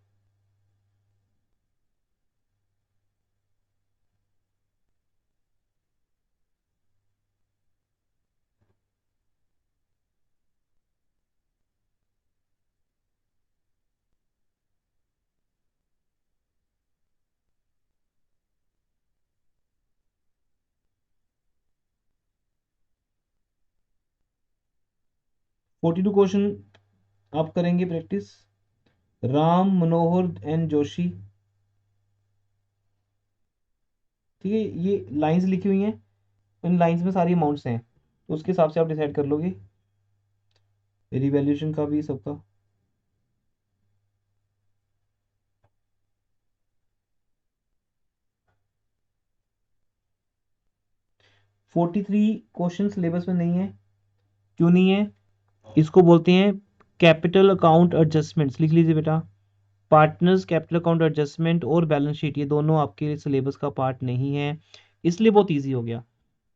S1: फोर्टी टू क्वेश्चन आप करेंगे प्रैक्टिस। राम मनोहर एंड जोशी, ठीक है, ये लाइंस लिखी हुई हैं, इन लाइंस में सारी अमाउंट्स हैं, तो उसके हिसाब से आप डिसाइड कर लोगे रिवैल्यूएशन का भी, सबका। 43 क्वेश्चन सिलेबस में नहीं है। क्यों नहीं है? इसको बोलते हैं कैपिटल अकाउंट एडजस्टमेंट्स, लिख लीजिए बेटा। पार्टनर्स कैपिटल अकाउंट एडजस्टमेंट और बैलेंस शीट, ये दोनों आपके सिलेबस का पार्ट नहीं है, इसलिए बहुत ईजी हो गया।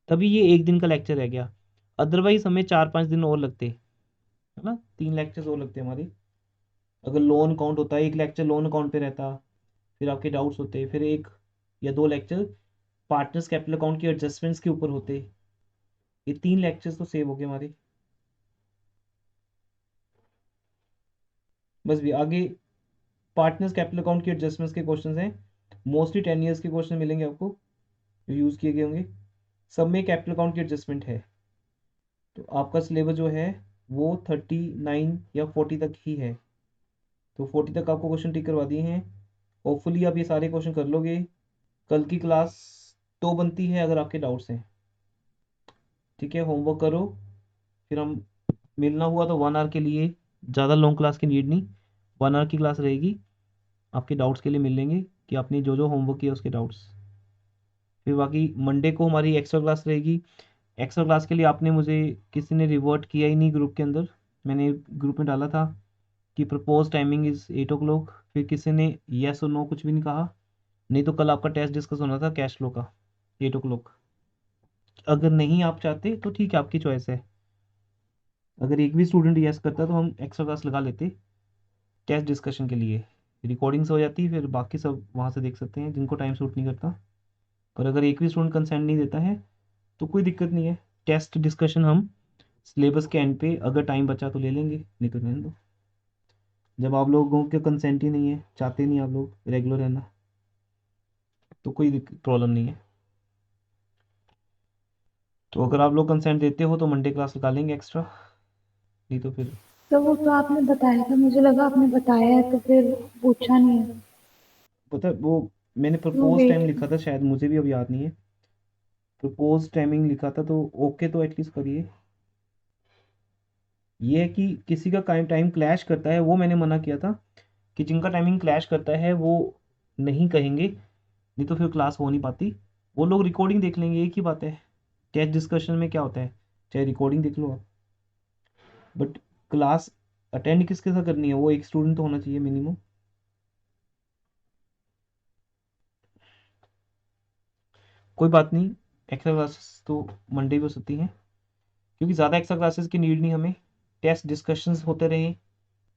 S1: तभी ये एक दिन का लेक्चर रह गया, अदरवाइज हमें 4-5 दिन और लगते, है ना, 3 लेक्चर्स और लगते हमारे। अगर लोन अकाउंट होता है, एक लेक्चर लोन अकाउंट पे रहता, फिर आपके डाउट्स होते, फिर 1 या 2 लेक्चर पार्टनर्स कैपिटल अकाउंट के एडजस्टमेंट्स के ऊपर होते। ये 3 लेक्चर्स तो सेव हो गए हमारे। बस भी आगे पार्टनर्स कैपिटल अकाउंट के एडजस्टमेंट्स के क्वेश्चंस हैं, मोस्टली 10 ईयर्स के क्वेश्चन मिलेंगे आपको जो यूज़ किए गए होंगे, सब में कैपिटल अकाउंट की एडजस्टमेंट है। तो आपका सिलेबस जो है वो 39 या 40 तक ही है, तो 40 तक आपको क्वेश्चन टिक करवा दिए हैं। होपफुली आप ये सारे क्वेश्चन कर लोगे। कल की क्लास तो बनती है अगर आपके डाउट्स हैं, ठीक है, होमवर्क करो। फिर हम मिलना हुआ तो 1 आवर के लिए, ज़्यादा लॉन्ग क्लास की नीड नहीं, 1 आवर की क्लास रहेगी, आपके डाउट्स के लिए मिल लेंगे कि आपने जो जो होमवर्क किया उसके डाउट्स। फिर बाकी मंडे को हमारी एक्स्ट्रा क्लास रहेगी। एक्स्ट्रा क्लास के लिए आपने मुझे किसी ने रिवर्ट किया ही नहीं ग्रुप के अंदर। मैंने ग्रुप में डाला था कि प्रपोज टाइमिंग इज़ 8 o'clock, फिर किसी ने येस और नो कुछ भी नहीं कहा। नहीं तो कल आपका टेस्ट डिस्कस होना था कैश फ्लो का, 8 o'clock। अगर नहीं आप चाहते तो ठीक है, आपकी चॉइस है। अगर एक भी स्टूडेंट येस करता तो हम एक्स्ट्रा क्लास लगा लेते टेस्ट डिस्कशन के लिए, रिकॉर्डिंग्स हो जाती, फिर बाकी सब वहाँ से देख सकते हैं जिनको टाइम सूट नहीं करता। पर अगर एक भी स्टूडेंट कंसेंट नहीं देता है तो कोई दिक्कत नहीं है, टेस्ट डिस्कशन हम सिलेबस के एंड पे अगर टाइम बचा तो ले लेंगे, नहीं तो रहने दो। जब आप लोगों के कंसेंट ही नहीं है, चाहते नहीं आप लोग रेगुलर रहना, तो कोई प्रॉब्लम नहीं है। तो अगर आप लोग कंसेंट देते हो तो मंडे क्लास लगा लेंगे एक्स्ट्रा, नहीं तो फिर
S5: तो वो तो आपने बताया था, मुझे लगा आपने बताया है तो फिर पूछा नहीं है।
S1: पता है वो, मैंने
S5: क्यों
S1: प्रपोज टाइम
S5: वेट?
S1: लिखा था शायद, मुझे भी अब याद नहीं है। प्रपोज टाइमिंग लिखा था तो ओके तो एटलीस्ट करिए। ये है कि किसी का टाइम टाइम क्लैश करता है, वो मैंने मना किया था कि जिनका टाइमिंग क्लैश करता है वो नहीं कहेंगे, नहीं तो फिर क्लास हो नहीं पाती। वो लोग रिकॉर्डिंग देख लेंगे, एक ही बात है। टेस्ट डिस्कशन में क्या होता है, चाहे रिकॉर्डिंग देख लो आप, बट क्लास अटेंड किसके साथ करनी है, वो एक स्टूडेंट तो होना चाहिए मिनिमम। कोई बात नहीं, एक्स्ट्रा क्लासेस तो मंडे भी हो सकती हैं, क्योंकि ज़्यादा एक्स्ट्रा क्लासेस की नीड नहीं हमें। टेस्ट डिस्कशंस होते रहें,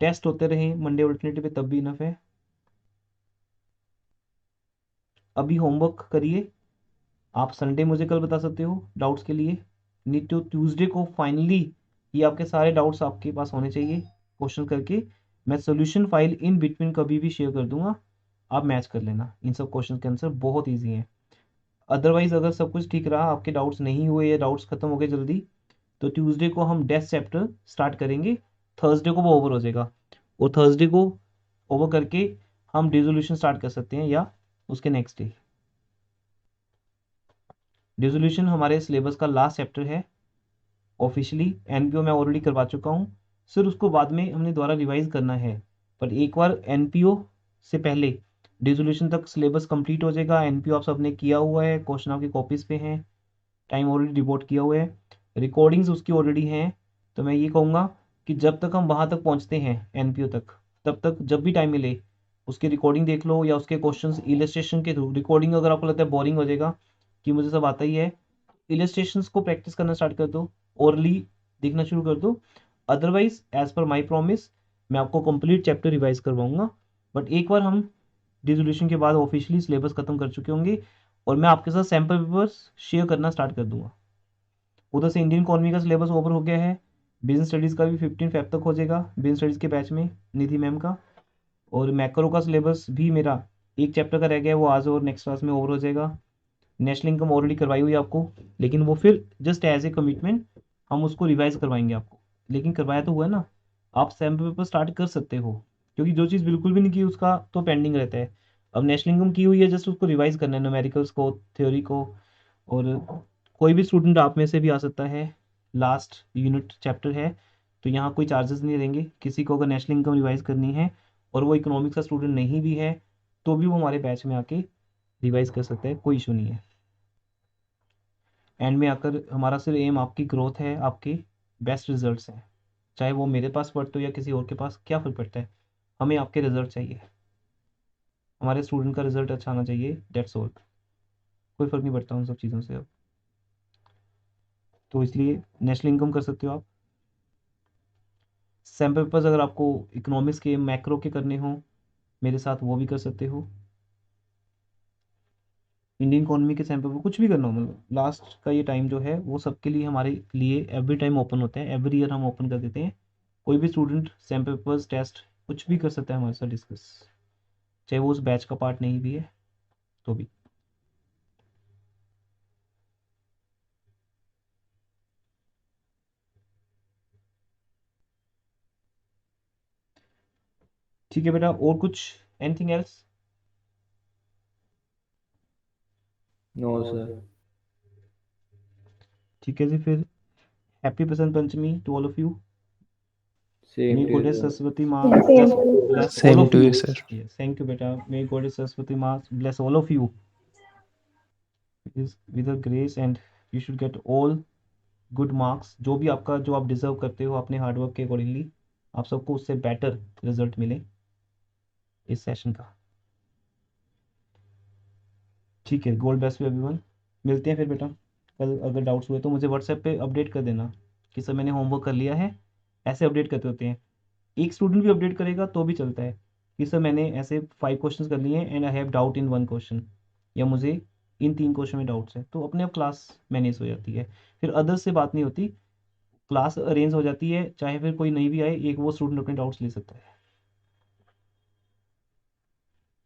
S1: टेस्ट होते रहें मंडे ऑल्टरनेटिव पे, तब भी इनफ है। अभी होमवर्क करिए, आप संडे मुझे कल बता सकते हो डाउट्स के लिए, नहीं तो ट्यूसडे को फाइनली ये आपके सारे डाउट्स आपके पास होने चाहिए क्वेश्चन करके। मैं सोल्यूशन फाइल इन बिटवीन कभी भी शेयर कर दूंगा, आप मैच कर लेना। इन सब क्वेश्चन के आंसर बहुत ईजी हैं। अदरवाइज अगर सब कुछ ठीक रहा, आपके डाउट्स नहीं हुए या डाउट्स खत्म हो गए जल्दी, तो ट्यूसडे को हम डेस्क चैप्टर स्टार्ट करेंगे, थर्सडे को वो ओवर हो जाएगा, और थर्सडे को ओवर करके हम डिसोल्यूशन स्टार्ट कर सकते हैं, या उसके नेक्स्ट डे। डिसोल्यूशन हमारे सिलेबस का लास्ट चैप्टर है ऑफिशियली, एनपीओ मैं ऑलरेडी करवा चुका हूँ, सिर्फ उसको बाद में हमने दोबारा रिवाइज करना है। पर एक बार एनपीओ से पहले डिसोल्यूशन तक सिलेबस कंप्लीट हो जाएगा। एनपीओ आप सबने किया हुआ है, क्वेश्चन आपकी कॉपीज़ पे हैं, टाइम ऑलरेडी डिवोट किया हुआ है, रिकॉर्डिंग्स उसकी ऑलरेडी हैं। तो मैं ये कहूँगा कि जब तक हम वहाँ तक पहुँचते हैं एनपीओ तक, तब तक जब भी टाइम मिले उसकी रिकॉर्डिंग देख लो, या उसके क्वेश्चंस इलस्ट्रेशन के थ्रू। रिकॉर्डिंग अगर आपको लगता है बोरिंग हो जाएगा कि मुझे सब आता ही है, इलस्ट्रेशंस को प्रैक्टिस करना स्टार्ट कर दो, ओरली देखना शुरू कर दो। Otherwise as per my promise मैं आपको कंप्लीट चैप्टर रिवाइज करवाऊंगा। बट एक बार हम डिसोल्यूशन के बाद ऑफिशियली सिलेबस खत्म कर चुके होंगे, और मैं आपके साथ सैम्पल पेपर्स शेयर करना स्टार्ट कर दूंगा। उधर से इंडियन इकोनॉमी का सिलेबस ओवर हो गया है, बिजनेस स्टडीज़ का भी 15 फेब तक हो जाएगा बिजनेस स्टडीज़ के बैच में निधि मैम का, और मैक्रो का सिलेबस भी मेरा एक चैप्टर का रह गया है, वो आज और नेक्स्ट क्लास में ओवर हो जाएगा। नेशनल इनकम ऑलरेडी करवाई हुई है आपको, लेकिन वो फिर जस्ट एज ए कमिटमेंट हम उसको रिवाइज करवाएंगे आपको। लेकिन करवाया तो हुआ है ना, आप सैम्पल पेपर स्टार्ट कर सकते हो, क्योंकि जो चीज़ बिल्कुल भी नहीं की उसका तो पेंडिंग रहता है। अब नेशनल इनकम की हुई है, जस्ट उसको रिवाइज करना है, न्यूमेरिकल्स को, थ्योरी को। और कोई भी स्टूडेंट आप में से भी आ सकता है, लास्ट यूनिट चैप्टर है, तो यहाँ कोई चार्जेस नहीं देंगे किसी को। अगर नेशनल इनकम रिवाइज करनी है और वो इकोनॉमिक्स का स्टूडेंट नहीं भी है, तो भी वो हमारे बैच में आके रिवाइज कर सकता है, कोई इशू नहीं है। एंड में आकर हमारा सिर्फ एम आपकी ग्रोथ है, आपके बेस्ट रिजल्ट्स हैं। चाहे वो मेरे पास पढ़ते हो या किसी और के पास, क्या फ़र्क पड़ता है, हमें आपके रिजल्ट चाहिए, हमारे स्टूडेंट का रिजल्ट अच्छा आना चाहिए, डेट्स ऑल। कोई फ़र्क नहीं पड़ता उन सब चीज़ों से अब। तो इसलिए नेशनल इनकम कर सकते हो आप। सैम्पल पेपर्स अगर आपको इकोनॉमिक्स के, मैक्रो के करने हो मेरे साथ, वो भी कर सकते हो। इंडियन इकोनॉमी के सैम्पल पेपर कुछ भी करना हो, मतलब लास्ट का ये टाइम जो है वो सबके लिए, हमारे लिए एवरी टाइम ओपन होता है, एवरी ईयर हम ओपन कर देते हैं। कोई भी स्टूडेंट सैम्पल पेपर्स, टेस्ट कुछ भी कर सकता है हमारे साथ डिस्कस, चाहे वो उस बैच का पार्ट नहीं भी है तो भी। ठीक है बेटा, और कुछ, एनीथिंग एल्स?
S2: No sir.
S1: ठीक है जी, फिर happy Basant Panchami to all of you.
S2: Same
S1: may
S2: to you
S1: goddess
S2: sir.
S1: Saraswati माँ
S5: Same to you.
S1: bless all
S6: Same
S1: of
S6: to
S1: you.
S6: you, sir.
S1: Yes, thank you बेटा। मे गॉडेस सरस्वती माँ bless all of you is with her grace, and you should get all good marks, जो भी आपका, जो आप deserve करते हो अपने हार्डवर्क के अकॉर्डिंगली, आप सबको उससे बेटर रिजल्ट मिले इस सेशन का। ठीक है, गॉड ब्लेस यू एवरीवन। मिलते हैं फिर बेटा कल। अगर डाउट्स हुए तो मुझे व्हाट्सएप पे अपडेट कर देना कि सर मैंने होमवर्क कर लिया है। ऐसे अपडेट करते होते हैं, एक स्टूडेंट भी अपडेट करेगा तो भी चलता है कि सर मैंने ऐसे 5 क्वेश्चंस कर लिए हैं and I have doubt in 1 question, या मुझे इन 3 क्वेश्चन में डाउट्स है, तो अपने आप क्लास मैनेज हो जाती है, फिर अदर्स से बात नहीं होती, क्लास अरेंज हो जाती है। चाहे फिर कोई नहीं भी आए, एक वो स्टूडेंट अपने डाउट्स ले सकता है।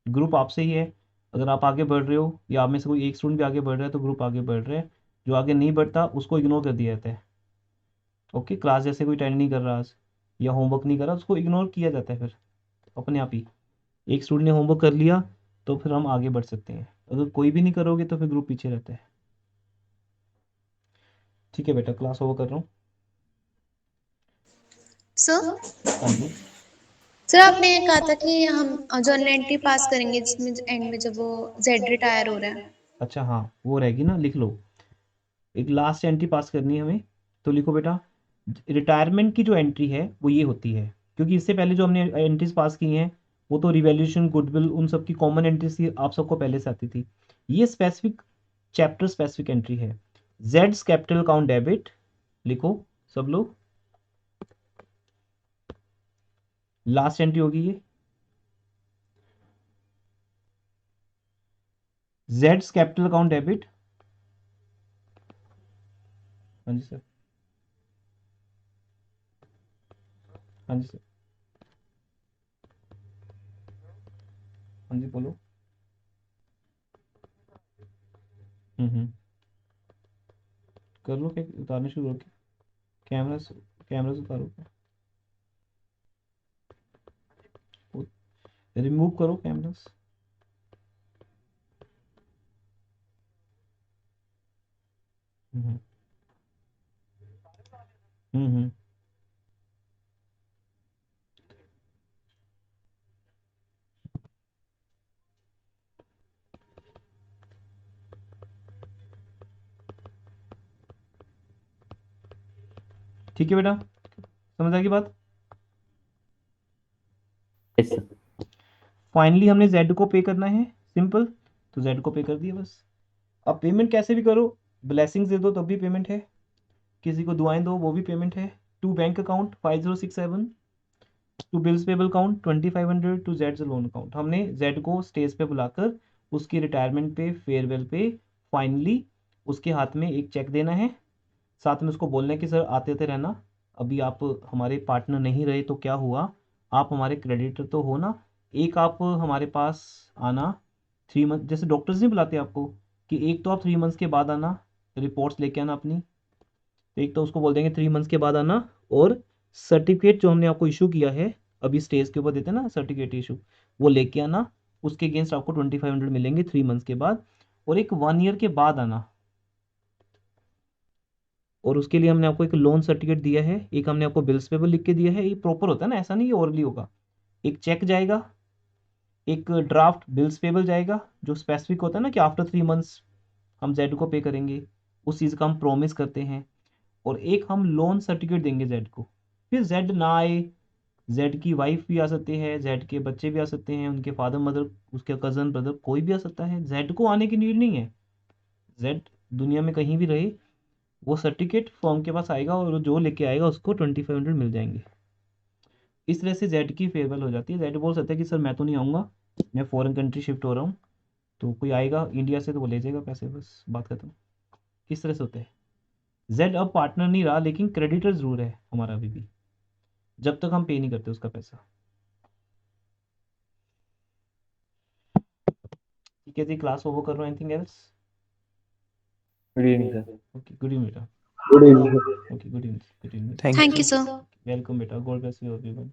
S1: ग्रुप आपसे ही है, अगर आप आगे बढ़ रहे हो या आप में से कोई एक स्टूडेंट भी आगे बढ़ रहा है तो ग्रुप आगे बढ़ रहा है। जो आगे नहीं बढ़ता उसको इग्नोर कर दिया जाता है। ओके, क्लास जैसे कोई अटेंड नहीं कर रहा आज या होमवर्क नहीं कर रहा, उसको इग्नोर किया जाता है फिर अपने आप ही। एक स्टूडेंट ने होमवर्क कर लिया तो फिर हम आगे बढ़ सकते हैं, अगर कोई भी नहीं करोगे तो फिर ग्रुप पीछे रहता है। ठीक है बेटा, क्लास ओवर कर रहा हूँ।
S4: सर
S1: हाँ जी।
S4: सर आपने ये कहा था कि हम जर्नल एंट्री पास करेंगे जिसमें एंड में जब वो जेड रिटायर हो रहा है।
S1: अच्छा हाँ, वो रहेगी ना, लिख लो। एक लास्ट एंट्री पास करनी है हमें, तो लिखो बेटा, रिटायरमेंट की जो एंट्री है वो ये होती है, क्योंकि इससे पहले जो हमने एंट्रीज पास की हैं वो तो रिवैल्यूएशन, गुडविल, उन सब की कॉमन एंट्रीज थी, आप सबको पहले से आती थी। ये स्पेसिफिक चैप्टर स्पेसिफिक एंट्री है। जेड्स कैपिटल अकाउंट डेबिट लिखो सब लोग, लास्ट एंट्री होगी ये। जेड्स कैपिटल अकाउंट डेबिट, हाँ जी सर, हाँ जी सर, हाँ जी बोलो। कर लो, क्या उतारने शुरू हो, कैमरा कैमरा से उतारो, रिमूव करो कैमरा। हम्म हम्म ठीक है बेटा, समझ आ गई बात।
S2: Yes sir.
S1: फाइनली हमने जेड को पे करना है, सिंपल, तो जेड को पे कर दिया बस। अब पेमेंट कैसे भी करो, ब्लेसिंग्स दे दो तब भी पेमेंट है, किसी को दुआएं दो वो भी पेमेंट है। To bank account 5067, to bills payable account 2500, to Z loan account. हमने जेड को स्टेज पे बुलाकर उसकी रिटायरमेंट पे, फेयरवेल पे फाइनली उसके हाथ में एक चेक देना है, साथ में उसको बोलना है कि सर आते आते रहना, अभी आप हमारे पार्टनर नहीं रहे तो क्या हुआ, आप हमारे क्रेडिटर तो हो ना, एक आप हमारे पास आना 3 मंथ, जैसे डॉक्टर्स नहीं बुलाते आपको कि एक तो आप 3 मंथ्स के बाद आना, रिपोर्ट्स लेके आना अपनी, तो एक तो उसको बोल देंगे 3 मंथ्स के बाद आना, और सर्टिफिकेट जो हमने आपको इशू किया है, अभी स्टेज के ऊपर देते हैं ना सर्टिफिकेट इशू, वो लेके आना, उसके अगेंस्ट आपको 2500 मिलेंगे 3 मंथ्स के बाद, और एक 1 ईयर के बाद आना, और उसके लिए हमने आपको एक लोन सर्टिफिकेट दिया है, एक हमने आपको बिल्स पेबल लिख के दिया है, ये प्रॉपर होता है ना, ऐसा नहीं ये ओरली होगा, एक चेक जाएगा, एक ड्राफ्ट बिल्स पेबल जाएगा जो स्पेसिफिक होता है ना कि आफ्टर 3 मंथ्स हम जेड को पे करेंगे, उस चीज़ का हम प्रॉमिस करते हैं, और एक हम लोन सर्टिफिकेट देंगे जेड को। फिर जेड ना आए, जेड की वाइफ भी आ सकती है, जेड के बच्चे भी आ सकते हैं, उनके फादर मदर, उसके कज़न ब्रदर, कोई भी आ सकता है, जेड को आने की नीड नहीं है, जेड दुनिया में कहीं भी रहे, वो सर्टिफिकेट फॉर्म के पास आएगा और जो लेके आएगा उसको 2500 मिल जाएंगे। इस तरह से जेड की फेयरवेल हो जाती है। जेड बोल सकता है कि सर मैं तो नहीं आऊँगा, मैं फॉरेन कंट्री शिफ्ट हो रहा हूँ, तो कोई आएगा इंडिया से तो वो ले जाएगा पैसे, बस बात खत्म। इस तरह से होता है। जेड अब पार्टनर नहीं रहा, लेकिन क्रेडिटर जरूर है हमारा अभी भी, जब तक हम पे नहीं करते उसका पैसा। ठीक है जी, क्लास ओवर कर रहा हूँ, anything else?
S2: Good evening sir.
S1: Okay, good evening बेटा।
S3: Good evening.
S1: Okay, good evening, good evening.
S6: Thank
S4: thank
S6: you.
S4: You sir.
S1: Welcome बेटा, गॉड ब्लेस यू एवरीवन।